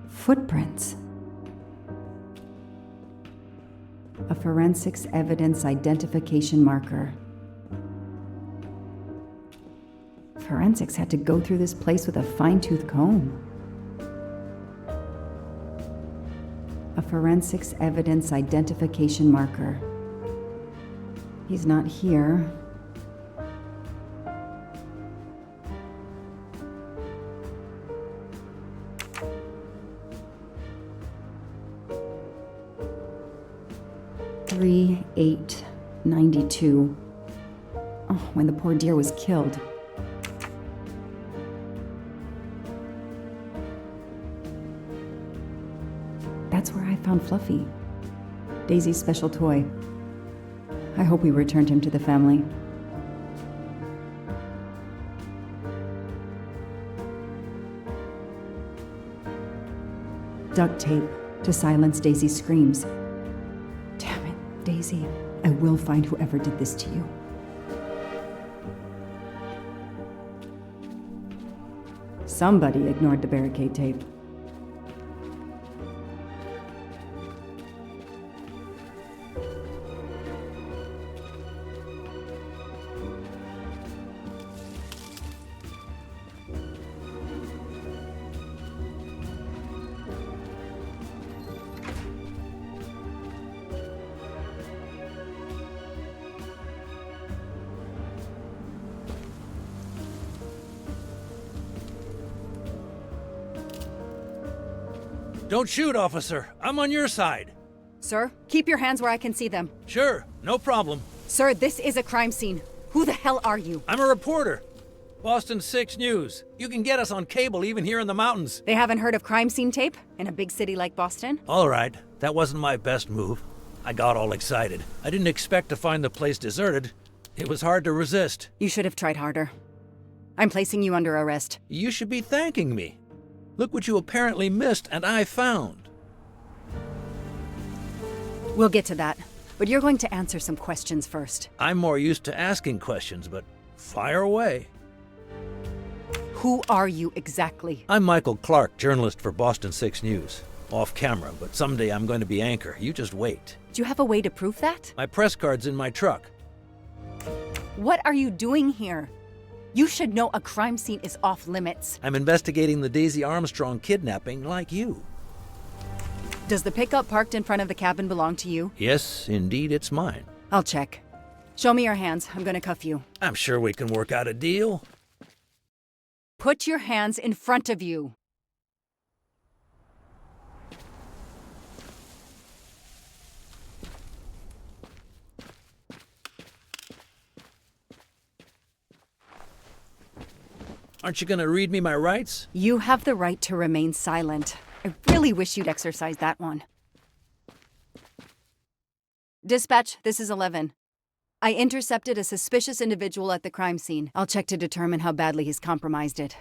Footprints. A forensics evidence identification marker. Forensics had to go through this place with a fine-tooth comb. A forensics evidence identification marker. He's not here. $3-8-92. Oh, when the poor dear was killed. That's where I found Fluffy, Daisy's special toy. I hope we returned him to the family. Duct tape to silence Daisy's screams. Damn it, Daisy. I will find whoever did this to you. Somebody ignored the barricade tape. Don't shoot, officer. I'm on your side. Sir, keep your hands where I can see them. Sure, no problem. Sir, this is a crime scene. Who the hell are you? I'm a reporter. Boston 6 News. You can get us on cable even here in the mountains. They haven't heard of crime scene tape in a big city like Boston? All right, that wasn't my best move. I got all excited. I didn't expect to find the place deserted. It was hard to resist. You should have tried harder. I'm placing you under arrest. You should be thanking me. Look what you apparently missed and I found. We'll get to that, but you're going to answer some questions first. I'm more used to asking questions, but fire away. Who are you exactly? I'm Michael Clark, journalist for Boston 6 News. Off camera, but someday I'm going to be anchor. You just wait. Do you have a way to prove that? My press card's in my truck. What are you doing here? You should know a crime scene is off limits. I'm investigating the Daisy Armstrong kidnapping like you. Does the pickup parked in front of the cabin belong to you? Yes, indeed, it's mine. I'll check. Show me your hands. I'm gonna cuff you. I'm sure we can work out a deal. Put your hands in front of you. Aren't you going to read me my rights? You have the right to remain silent. I really wish you'd exercise that one. Dispatch, this is 11. I intercepted a suspicious individual at the crime scene. I'll check to determine how badly he's compromised it.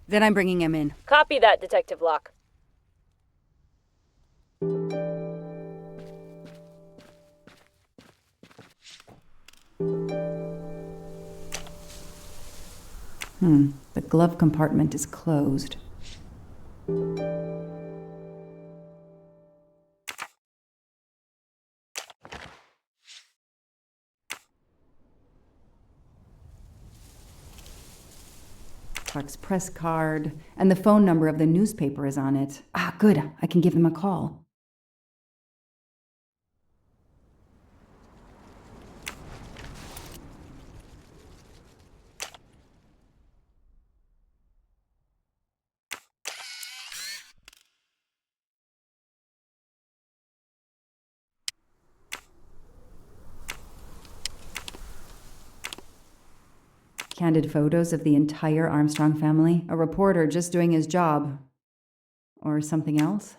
Then I'm bringing him in. Copy that, Detective Locke. The glove compartment is closed. Clark's press card, and the phone number of the newspaper is on it. Ah, good. I can give him a call. Candid photos of the entire Armstrong family. A reporter just doing his job. Or something else?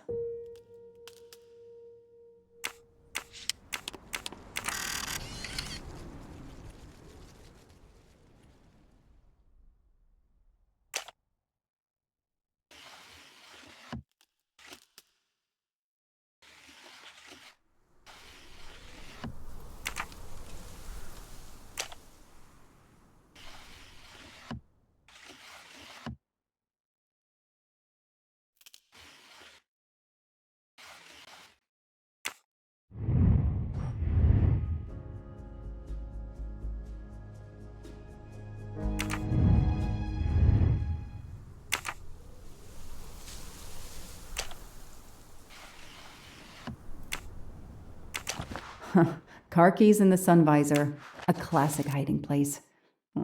Car keys in the sun visor. A classic hiding place.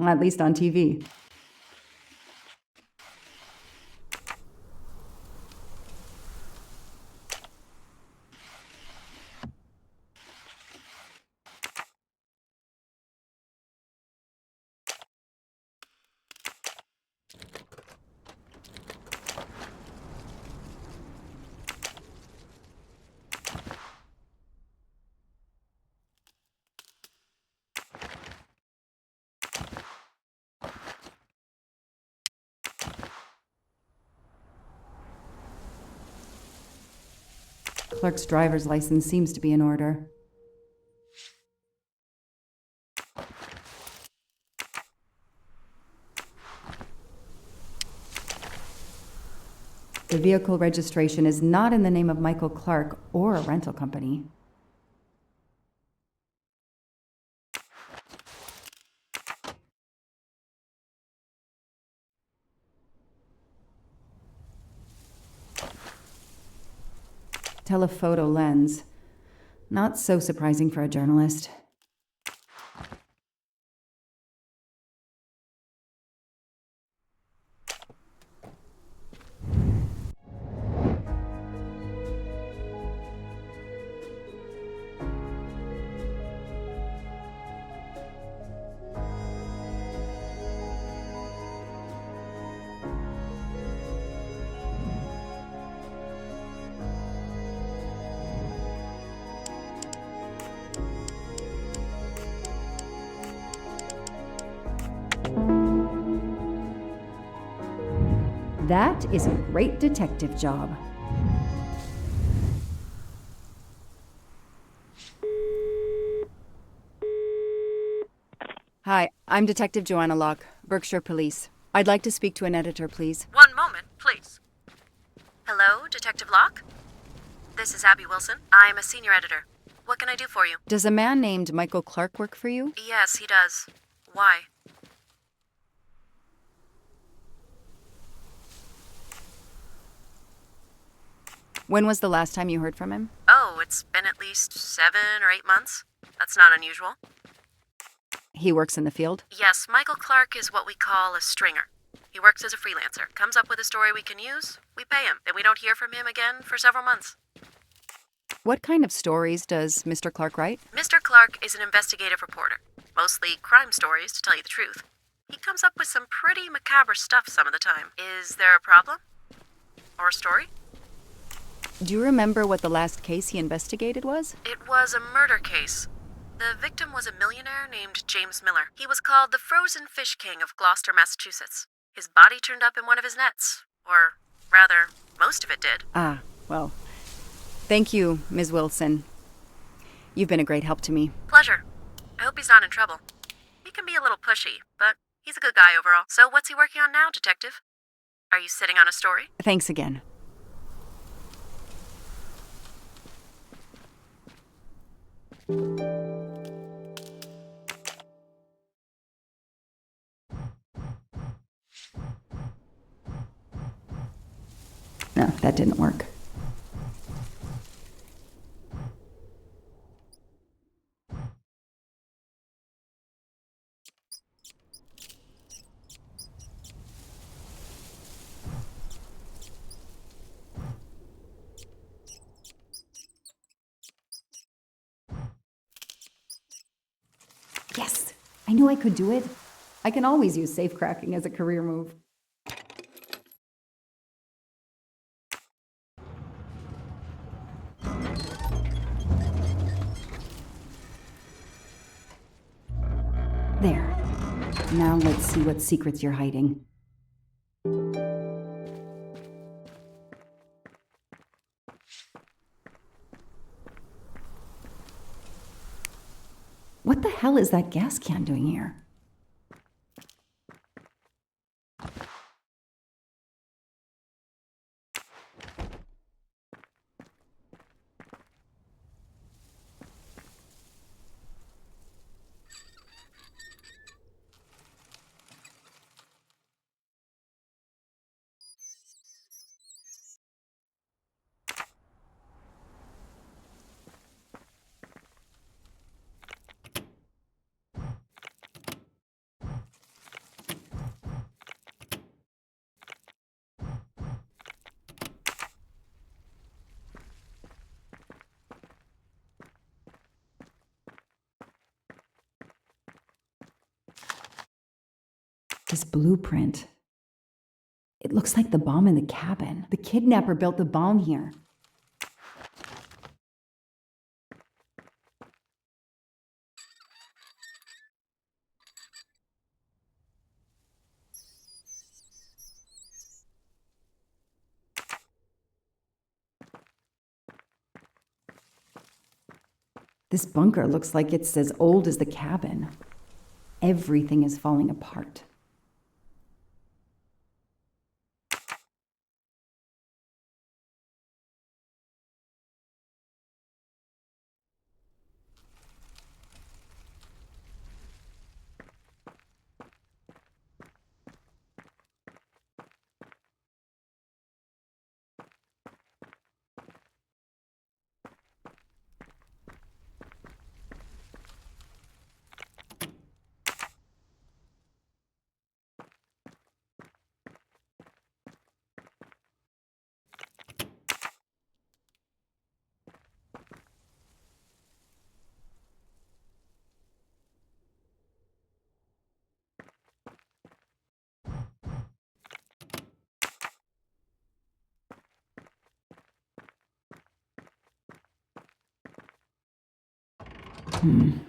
At least on TV. Clark's driver's license seems to be in order. The vehicle registration is not in the name of Michael Clark or a rental company. Telephoto lens. Not so surprising for a journalist. That is a great detective job. Hi, I'm Detective Joanna Locke, Berkshire Police. I'd like to speak to an editor, please. One moment, please. Hello, Detective Locke? This is Abby Wilson. I'm a senior editor. What can I do for you? Does a man named Michael Clark work for you? Yes, he does. Why? When was the last time you heard from him? Oh, it's been at least 7 or 8 months. That's not unusual. He works in the field? Yes, Michael Clark is what we call a stringer. He works as a freelancer, comes up with a story we can use, we pay him, and we don't hear from him again for several months. What kind of stories does Mr. Clark write? Mr. Clark is an investigative reporter, mostly crime stories, to tell you the truth. He comes up with some pretty macabre stuff some of the time. Is there a problem? Or a story? Do you remember what the last case he investigated was? It was a murder case. The victim was a millionaire named James Miller. He was called the Frozen Fish King of Gloucester, Massachusetts. His body turned up in one of his nets. Or, rather, most of it did. Ah, well, thank you, Ms. Wilson. You've been a great help to me. Pleasure. I hope he's not in trouble. He can be a little pushy, but he's a good guy overall. So what's he working on now, Detective? Are you sitting on a story? Thanks again. No, that didn't work. Yes! I knew I could do it. I can always use safe cracking as a career move. There. Now let's see what secrets you're hiding. What the hell is that gas can doing here? This blueprint. It looks like the bomb in the cabin. The kidnapper built the bomb here. This bunker looks like it's as old as the cabin. Everything is falling apart.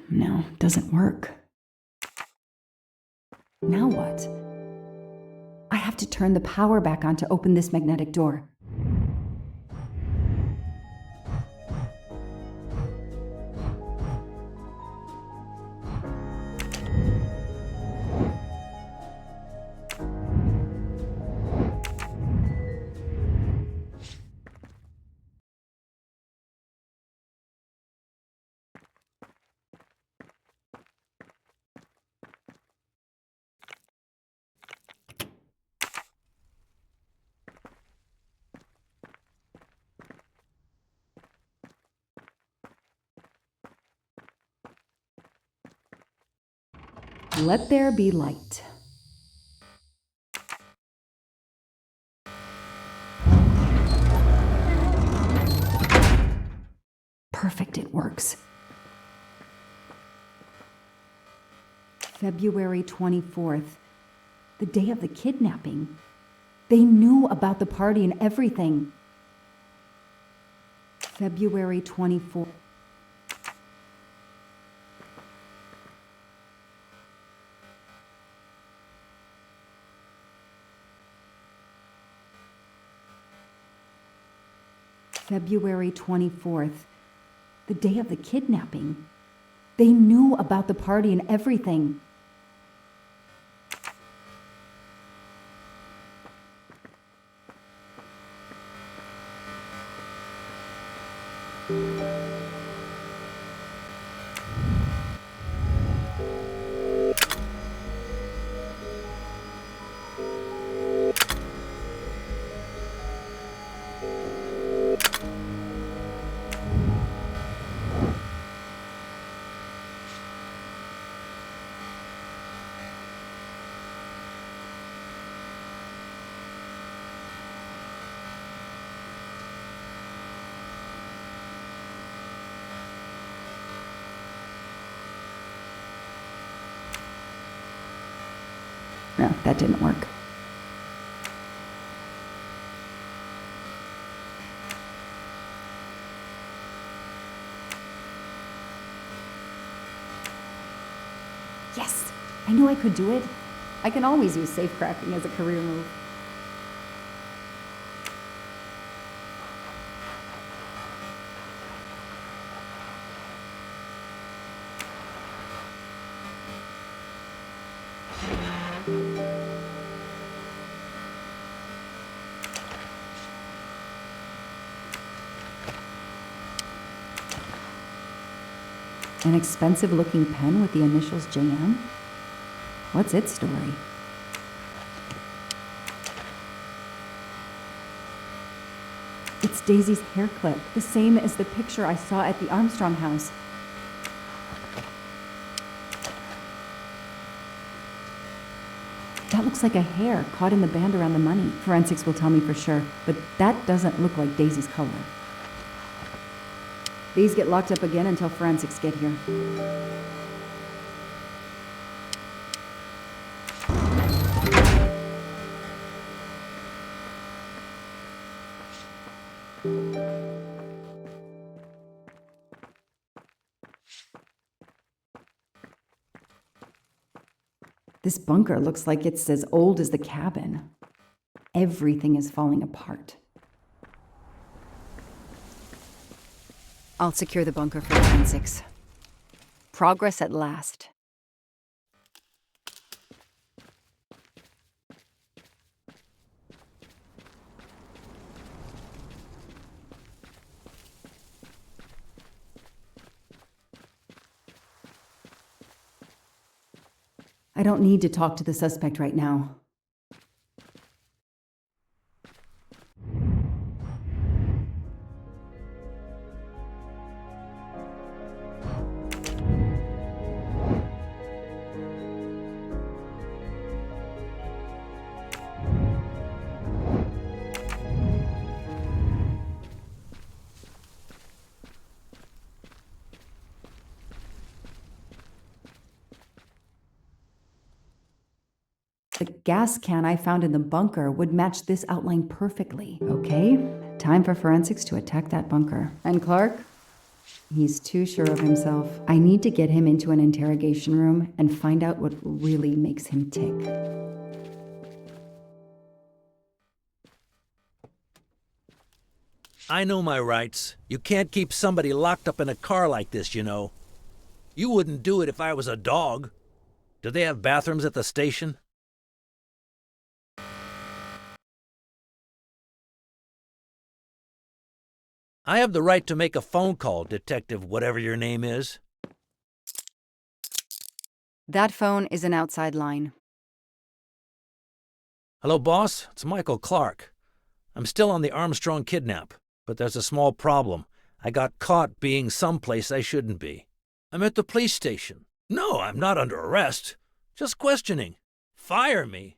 No, doesn't work. Now what? I have to turn the power back on to open this magnetic door. Let there be light. Perfect, it works. February 24th, the day of the kidnapping. They knew about the party and everything. February 24th. February 24th, the day of the kidnapping. They knew about the party and everything. No, that didn't work. Yes! I knew I could do it. I can always use safecracking as a career move. An expensive-looking pen with the initials JM? What's its story? It's Daisy's hair clip, the same as the picture I saw at the Armstrong house. That looks like a hair caught in the band around the money. Forensics will tell me for sure, but that doesn't look like Daisy's color. These get locked up again until forensics get here. This bunker looks like it's as old as the cabin. Everything is falling apart. I'll secure the bunker for forensics. Progress at last. I don't need to talk to the suspect right now. The gas can I found in the bunker would match this outline perfectly. Okay, time for forensics to attack that bunker. And Clark? He's too sure of himself. I need to get him into an interrogation room and find out what really makes him tick. I know my rights. You can't keep somebody locked up in a car like this, you know. You wouldn't do it if I was a dog. Do they have bathrooms at the station? I have the right to make a phone call, Detective whatever your name is. That phone is an outside line. Hello, boss. It's Michael Clark. I'm still on the Armstrong kidnap, but there's a small problem. I got caught being someplace I shouldn't be. I'm at the police station. No, I'm not under arrest. Just questioning. Fire me.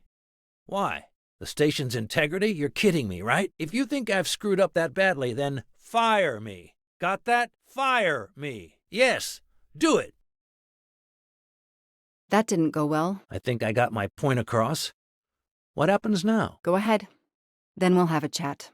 Why? The station's integrity? You're kidding me, right? If you think I've screwed up that badly, then fire me. Got that? Fire me. Yes, do it. That didn't go well. I think I got my point across. What happens now? Go ahead. Then we'll have a chat.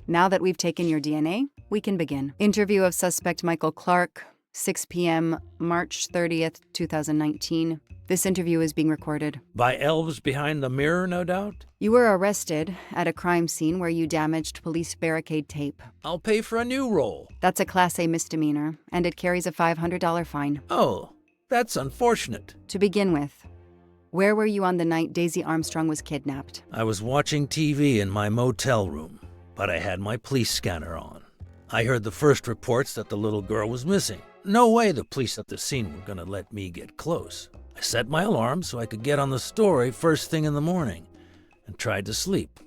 Now that we've taken your DNA, we can begin. Interview of suspect Michael Clark, 6 p.m., March 30th, 2019. This interview is being recorded. By elves behind the mirror, no doubt? You were arrested at a crime scene where you damaged police barricade tape. I'll pay for a new roll. That's a Class A misdemeanor, and it carries a $500 fine. Oh, that's unfortunate. To begin with, where were you on the night Daisy Armstrong was kidnapped? I was watching TV in my motel room, but I had my police scanner on. I heard the first reports that the little girl was missing. No way the police at the scene were gonna let me get close. I set my alarm so I could get on the story first thing in the morning and tried to sleep.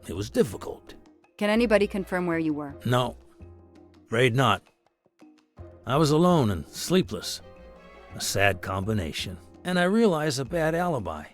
It was difficult. Can anybody confirm where you were? No, afraid not. I was alone and sleepless. A sad combination. And I realized a bad alibi.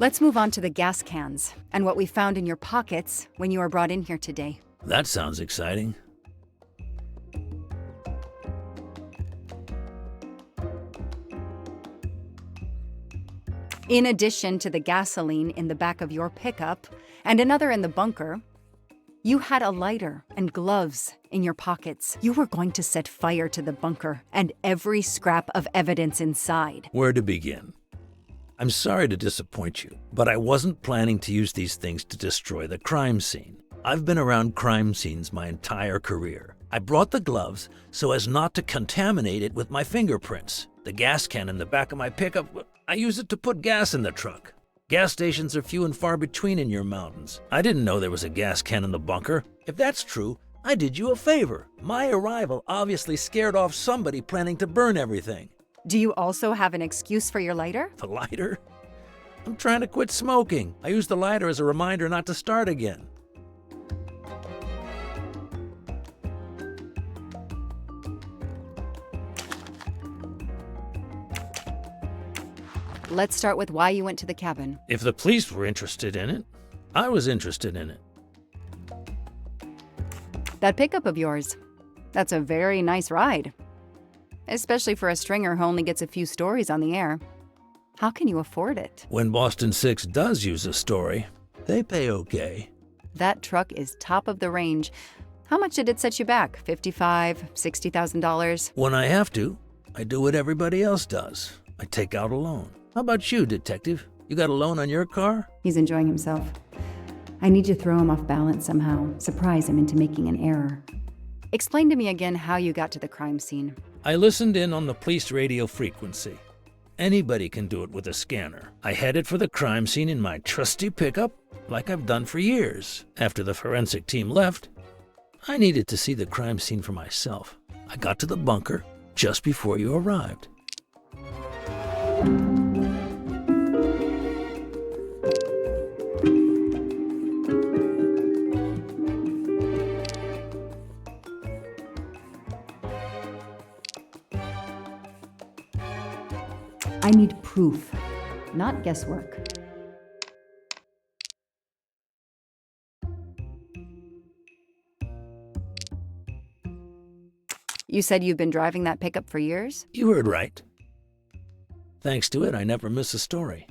Let's move on to the gas cans and what we found in your pockets when you were brought in here today. That sounds exciting. In addition to the gasoline in the back of your pickup and another in the bunker, you had a lighter and gloves in your pockets. You were going to set fire to the bunker and every scrap of evidence inside. Where to begin? I'm sorry to disappoint you, but I wasn't planning to use these things to destroy the crime scene. I've been around crime scenes my entire career. I brought the gloves so as not to contaminate it with my fingerprints. The gas can in the back of my pickup, I use it to put gas in the truck. Gas stations are few and far between in your mountains. I didn't know there was a gas can in the bunker. If that's true, I did you a favor. My arrival obviously scared off somebody planning to burn everything. Do you also have an excuse for your lighter? The lighter? I'm trying to quit smoking. I use the lighter as a reminder not to start again. Let's start with why you went to the cabin. If the police were interested in it, I was interested in it. That pickup of yours, that's a very nice ride. Especially for a stringer who only gets a few stories on the air. How can you afford it? When Boston 6 does use a story, they pay okay. That truck is top of the range. How much did it set you back? $55,000, $60,000? When I have to, I do what everybody else does. I take out a loan. How about you, detective? You got a loan on your car? He's enjoying himself. I need to throw him off balance somehow, surprise him into making an error. Explain to me again how you got to the crime scene. I listened in on the police radio frequency. Anybody can do it with a scanner. I headed for the crime scene in my trusty pickup, like I've done for years. After the forensic team left, I needed to see the crime scene for myself. I got to the bunker just before you arrived. I need proof, not guesswork. You said you've been driving that pickup for years? You heard right. Thanks to it, I never miss a story.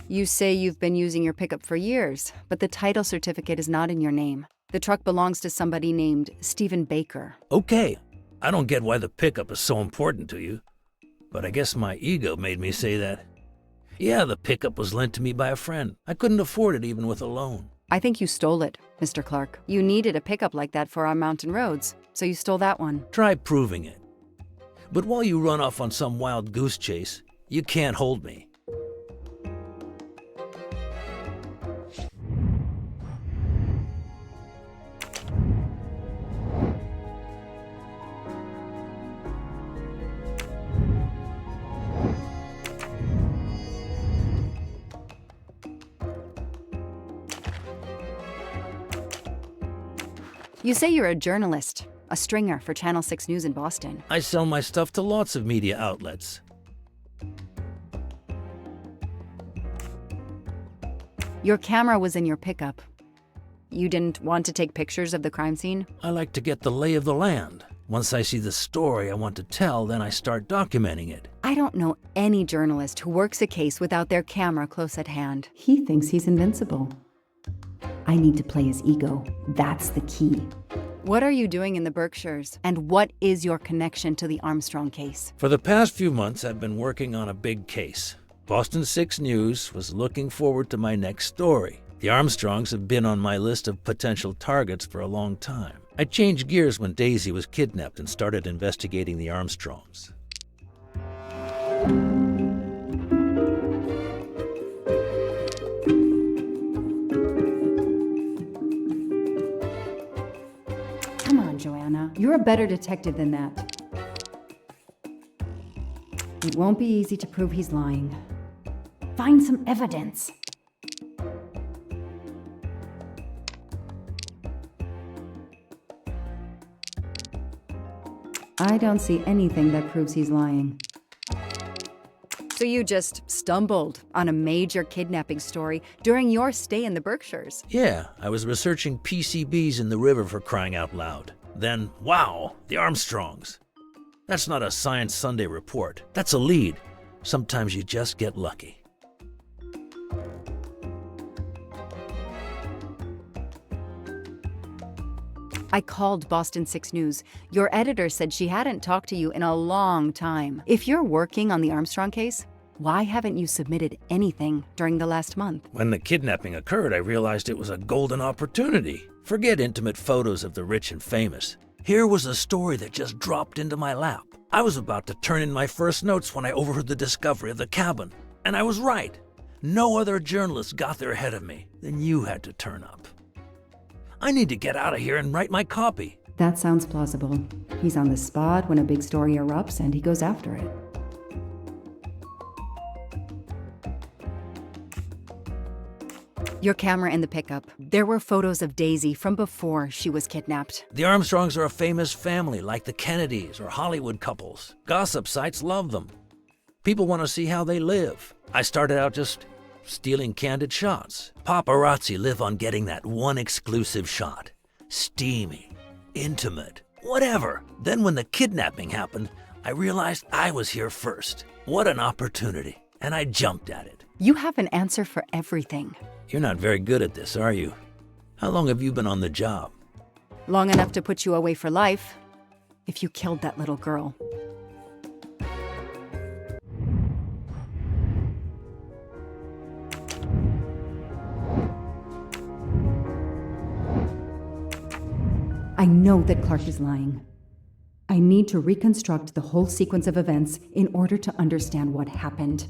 You say you've been using your pickup for years, but the title certificate is not in your name. The truck belongs to somebody named Stephen Baker. Okay, I don't get why the pickup is so important to you, but I guess my ego made me say that. Yeah, the pickup was lent to me by a friend. I couldn't afford it even with a loan. I think you stole it, Mr. Clark. You needed a pickup like that for our mountain roads, so you stole that one. Try proving it. But while you run off on some wild goose chase, you can't hold me. You say you're a journalist, a stringer for Channel 6 News in Boston. I sell my stuff to lots of media outlets. Your camera was in your pickup. You didn't want to take pictures of the crime scene? I like to get the lay of the land. Once I see the story I want to tell, then I start documenting it. I don't know any journalist who works a case without their camera close at hand. He thinks he's invincible. I need to play his ego. That's the key. What are you doing in the Berkshires? And what is your connection to the Armstrong case? For the past few months, I've been working on a big case. Boston 6 News was looking forward to my next story. The Armstrongs have been on my list of potential targets for a long time. I changed gears when Daisy was kidnapped and started investigating the Armstrongs. Come on, Joanna. You're a better detective than that. It won't be easy to prove he's lying. Find some evidence. I don't see anything that proves he's lying. So you just stumbled on a major kidnapping story during your stay in the Berkshires? Yeah, I was researching PCBs in the river for crying out loud. Then, wow, the Armstrongs. That's not a Science Sunday report. That's a lead. Sometimes you just get lucky. I called Boston 6 News. Your editor said she hadn't talked to you in a long time. If you're working on the Armstrong case, why haven't you submitted anything during the last month? When the kidnapping occurred, I realized it was a golden opportunity. Forget intimate photos of the rich and famous. Here was a story that just dropped into my lap. I was about to turn in my first notes when I overheard the discovery of the cabin. And I was right. No other journalist got there ahead of me. Then you had to turn up. I need to get out of here and write my copy. That sounds plausible. He's on the spot when a big story erupts and he goes after it. Your camera in the pickup. There were photos of Daisy from before she was kidnapped. The Armstrongs are a famous family like the Kennedys or Hollywood couples. Gossip sites love them. People want to see how they live. I started out just stealing candid shots. Paparazzi live on getting that one exclusive shot. Steamy, intimate, whatever. Then when the kidnapping happened, I realized I was here first. What an opportunity. And I jumped at it. You have an answer for everything. You're not very good at this, are you? How long have you been on the job? Long enough to put you away for life, if you killed that little girl. I know that Clark is lying. I need to reconstruct the whole sequence of events in order to understand what happened.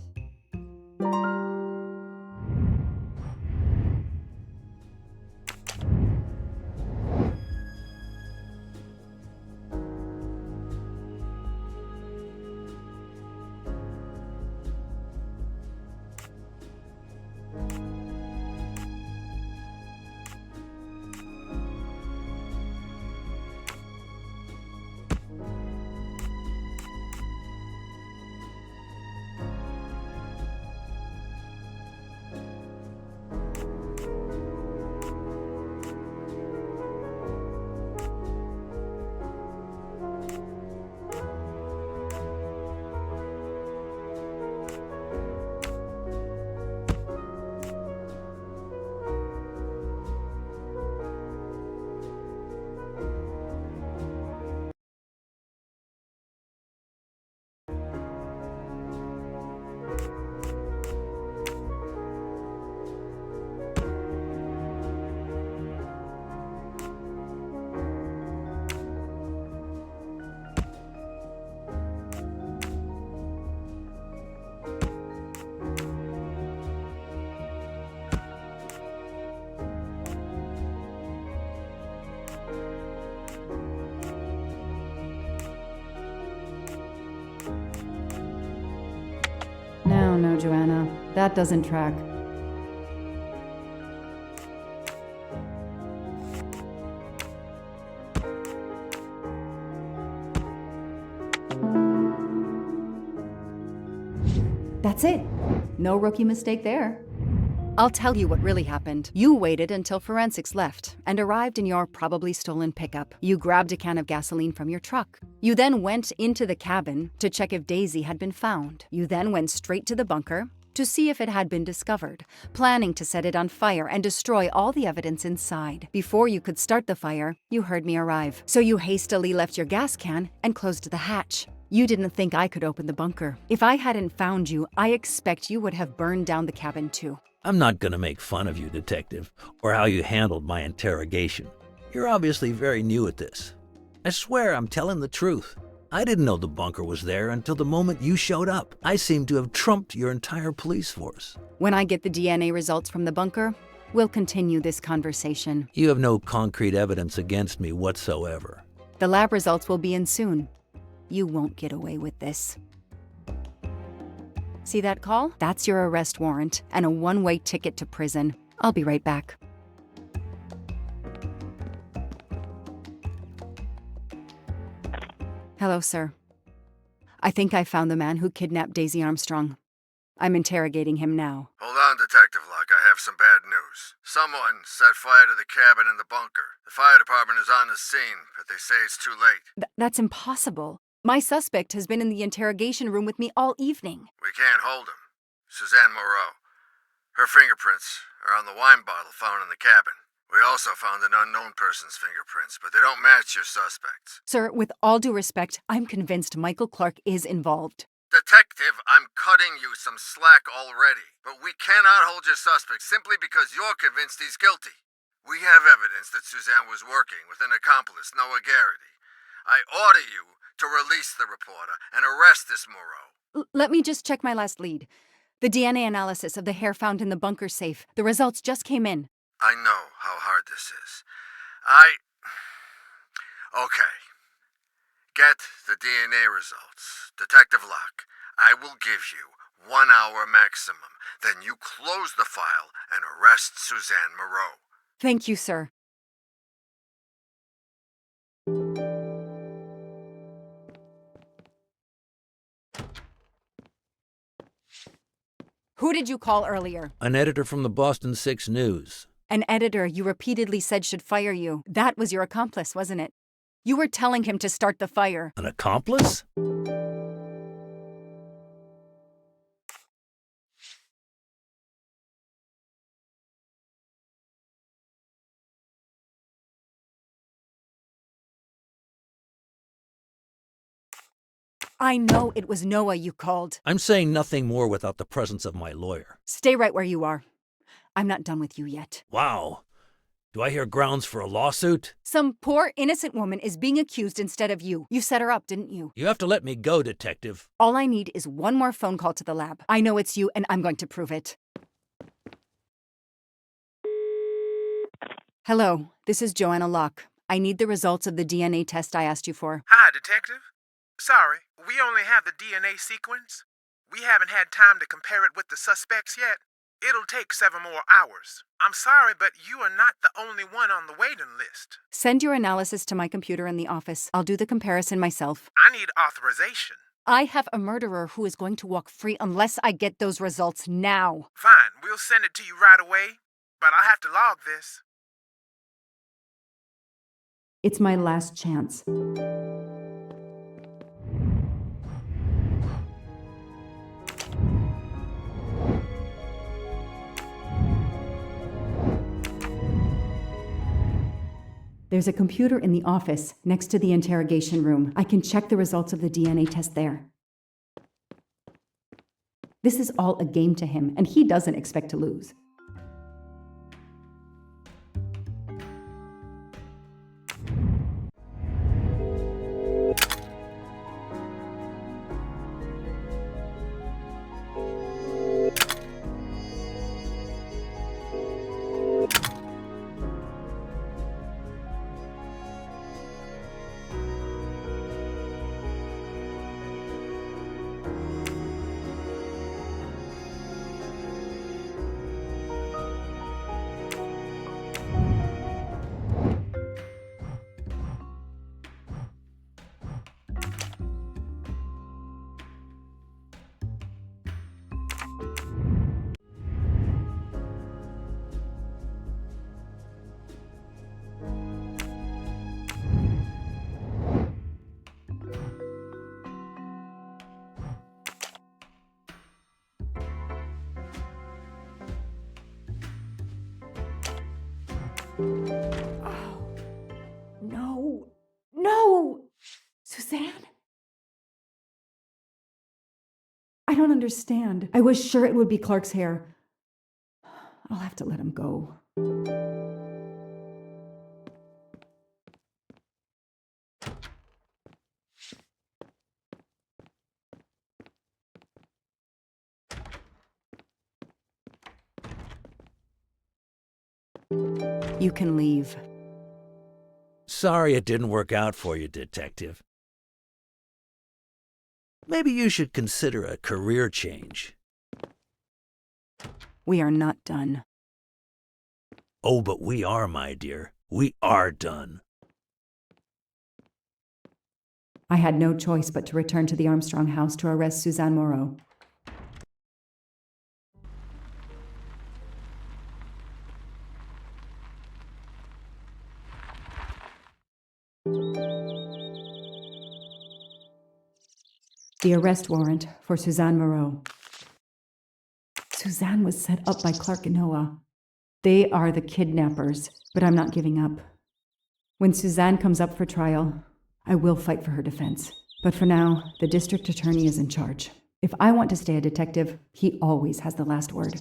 No, Joanna, that doesn't track. That's it. No rookie mistake there. I'll tell you what really happened. You waited until forensics left and arrived in your probably stolen pickup. You grabbed a can of gasoline from your truck. You then went into the cabin to check if Daisy had been found. You then went straight to the bunker to see if it had been discovered, planning to set it on fire and destroy all the evidence inside. Before you could start the fire, you heard me arrive. So you hastily left your gas can and closed the hatch. You didn't think I could open the bunker. If I hadn't found you, I expect you would have burned down the cabin too. I'm not going to make fun of you, Detective, or how you handled my interrogation. You're obviously very new at this. I swear I'm telling the truth. I didn't know the bunker was there until the moment you showed up. I seem to have trumped your entire police force. When I get the DNA results from the bunker, we'll continue this conversation. You have no concrete evidence against me whatsoever. The lab results will be in soon. You won't get away with this. See that call? That's your arrest warrant and a one-way ticket to prison. I'll be right back. Hello, sir. I think I found the man who kidnapped Daisy Armstrong. I'm interrogating him now. Hold on, Detective Locke. I have some bad news. Someone set fire to the cabin in the bunker. The fire department is on the scene, but they say it's too late. That's impossible. My suspect has been in the interrogation room with me all evening. We can't hold him. Suzanne Moreau. Her fingerprints are on the wine bottle found in the cabin. We also found an unknown person's fingerprints, but they don't match your suspects. Sir, with all due respect, I'm convinced Michael Clark is involved. Detective, I'm cutting you some slack already, but we cannot hold your suspect simply because you're convinced he's guilty. We have evidence that Suzanne was working with an accomplice, Noah Garrity. I order you to release the reporter and arrest this Moreau. Let me just check my last lead. The DNA analysis of the hair found in the bunker safe. The results just came in. I know how hard this is. Okay. Get the DNA results. Detective Locke, I will give you 1 hour maximum. Then you close the file and arrest Suzanne Moreau. Thank you, sir. Who did you call earlier? An editor from the Boston 6 News. An editor you repeatedly said should fire you. That was your accomplice, wasn't it? You were telling him to start the fire. An accomplice? I know it was Noah you called. I'm saying nothing more without the presence of my lawyer. Stay right where you are. I'm not done with you yet. Wow. Do I hear grounds for a lawsuit? Some poor innocent woman is being accused instead of you. You set her up, didn't you? You have to let me go, Detective. All I need is one more phone call to the lab. I know it's you, and I'm going to prove it. Hello, this is Joanna Locke. I need the results of the DNA test I asked you for. Hi, Detective. Sorry, we only have the DNA sequence. We haven't had time to compare it with the suspects yet. It'll take 7 more hours. I'm sorry, but you are not the only one on the waiting list. Send your analysis to my computer in the office. I'll do the comparison myself. I need authorization. I have a murderer who is going to walk free unless I get those results now. Fine, we'll send it to you right away, but I'll have to log this. It's my last chance. There's a computer in the office next to the interrogation room. I can check the results of the DNA test there. This is all a game to him, and he doesn't expect to lose. Oh, no. No! Suzanne? I don't understand. I was sure it would be Clark's hair. I'll have to let him go. You can leave. Sorry it didn't work out for you, Detective. Maybe you should consider a career change. We are not done. Oh, but we are, my dear. We are done. I had no choice but to return to the Armstrong house to arrest Suzanne Moreau. The arrest warrant for Suzanne Moreau. Suzanne was set up by Clark and Noah. They are the kidnappers, but I'm not giving up. When Suzanne comes up for trial, I will fight for her defense. But for now, the district attorney is in charge. If I want to stay a detective, he always has the last word.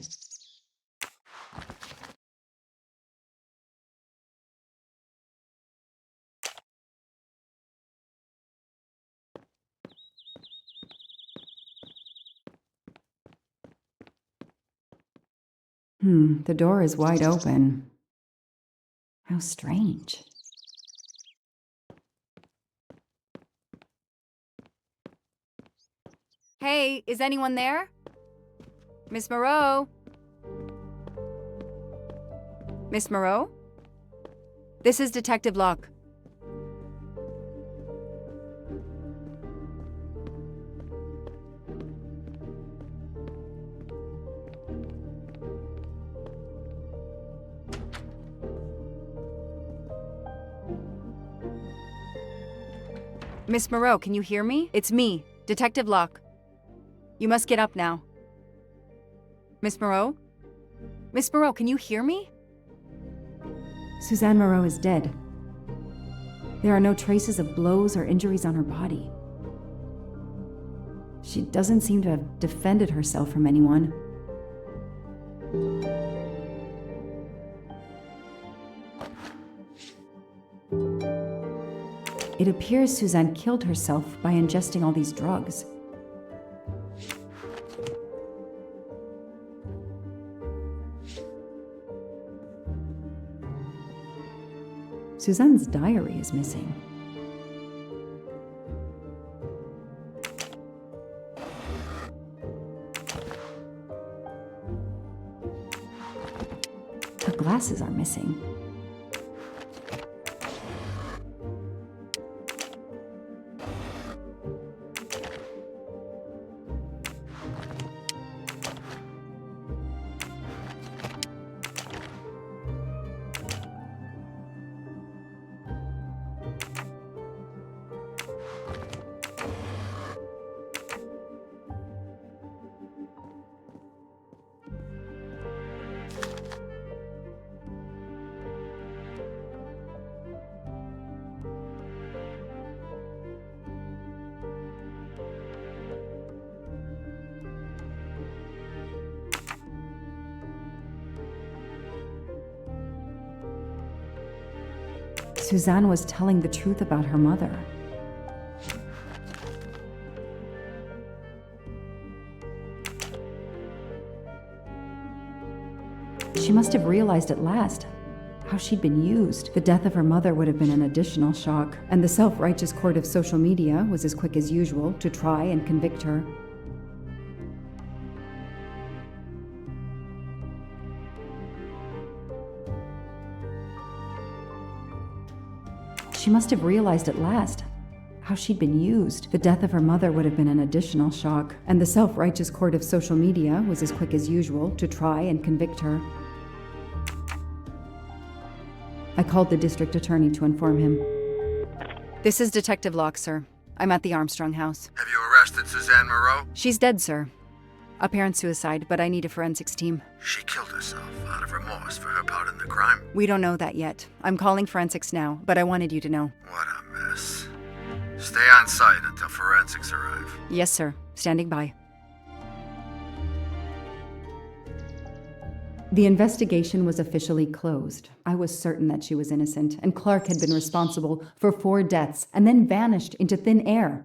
The door is wide open. How strange. Hey, is anyone there? Miss Moreau? Miss Moreau? This is Detective Locke. Miss Moreau, can you hear me? It's me, Detective Locke. You must get up now. Miss Moreau? Miss Moreau, can you hear me? Suzanne Moreau is dead. There are no traces of blows or injuries on her body. She doesn't seem to have defended herself from anyone. It appears Suzanne killed herself by ingesting all these drugs. Suzanne's diary is missing. Her glasses are missing. Suzanne was telling the truth about her mother. She must have realized at last how she'd been used. The death of her mother would have been an additional shock, and the self-righteous court of social media was as quick as usual to try and convict her. She must have realized at last how she'd been used. The death of her mother would have been an additional shock, and the self-righteous court of social media was as quick as usual to try and convict her. I called the district attorney to inform him. This is Detective Locke, sir. I'm at the Armstrong house. Have you arrested Suzanne Moreau? She's dead, sir. Apparent suicide, but I need a forensics team. She killed herself out of remorse for her part in the crime. We don't know that yet. I'm calling forensics now, but I wanted you to know. What a mess. Stay on site until forensics arrive. Yes, sir. Standing by. The investigation was officially closed. I was certain that she was innocent, and Clark had been responsible for 4 deaths and then vanished into thin air.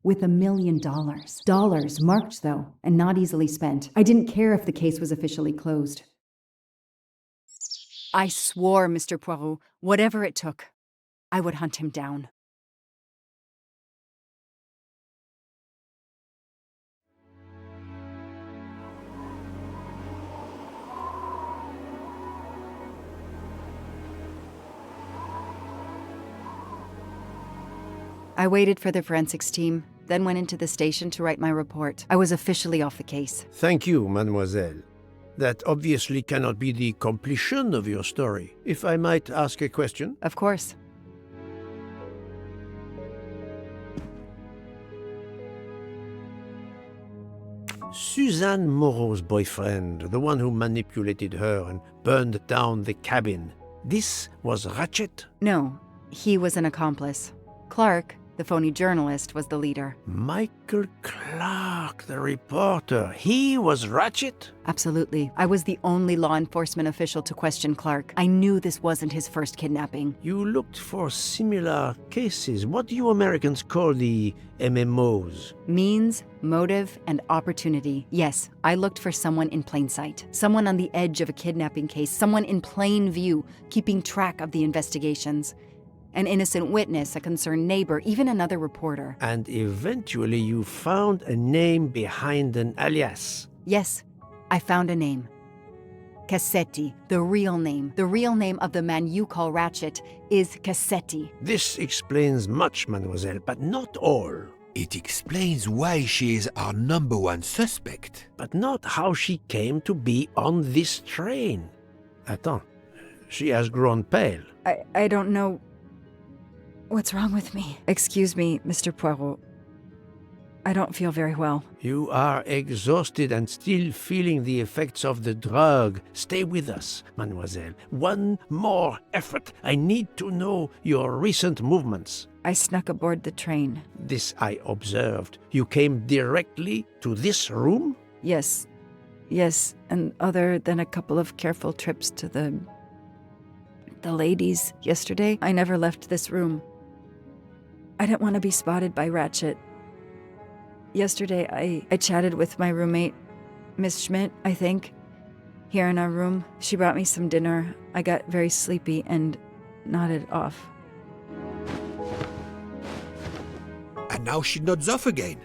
With $1 million. Dollars marked, though, and not easily spent. I didn't care if the case was officially closed. I swore, Mr. Poirot, whatever it took, I would hunt him down. I waited for the forensics team, then went into the station to write my report. I was officially off the case. Thank you, mademoiselle. That obviously cannot be the completion of your story. If I might ask a question? Of course. Suzanne Moreau's boyfriend, the one who manipulated her and burned down the cabin, this was Ratchet? No, he was an accomplice. Clark, the phony journalist, was the leader. Michael Clark, the reporter, he was Ratchet? Absolutely. I was the only law enforcement official to question Clark. I knew this wasn't his first kidnapping. You looked for similar cases. What do you Americans call the MMOs? Means, motive, and opportunity. Yes, I looked for someone in plain sight. Someone on the edge of a kidnapping case. Someone in plain view, keeping track of the investigations. An innocent witness, a concerned neighbor, even another reporter. And eventually you found a name behind an alias. Yes, I found a name. Cassetti, the real name. The real name of the man you call Ratchet is Cassetti. This explains much, mademoiselle, but not all. It explains why she is our #1 suspect. But not how she came to be on this train. Attends, she has grown pale. I don't know what's wrong with me. Excuse me, Mr. Poirot. I don't feel very well. You are exhausted and still feeling the effects of the drug. Stay with us, mademoiselle. One more effort. I need to know your recent movements. I snuck aboard the train. This I observed. You came directly to this room? Yes. Yes, and other than a couple of careful trips to the ladies yesterday, I never left this room. I didn't want to be spotted by Ratchet. Yesterday, I chatted with my roommate, Miss Schmidt, I think, here in our room. She brought me some dinner. I got very sleepy and nodded off. And now she nods off again.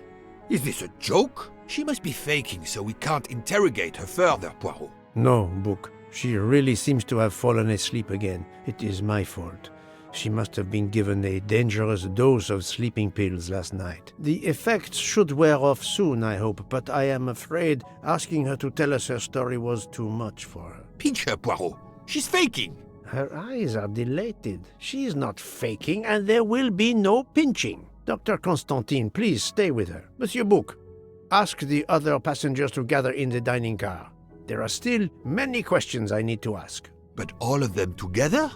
Is this a joke? She must be faking, so we can't interrogate her further, Poirot. No, Book. She really seems to have fallen asleep again. It is my fault. She must have been given a dangerous dose of sleeping pills last night. The effects should wear off soon, I hope, but I am afraid asking her to tell us her story was too much for her. Pinch her, Poirot. She's faking. Her eyes are dilated. She is not faking, and there will be no pinching. Dr. Constantine, please stay with her. Monsieur Bouc, ask the other passengers to gather in the dining car. There are still many questions I need to ask. But all of them together?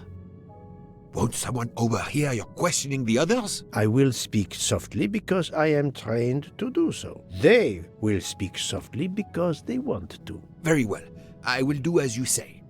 Won't someone overhear your questioning the others? I will speak softly because I am trained to do so. They will speak softly because they want to. Very well. I will do as you say.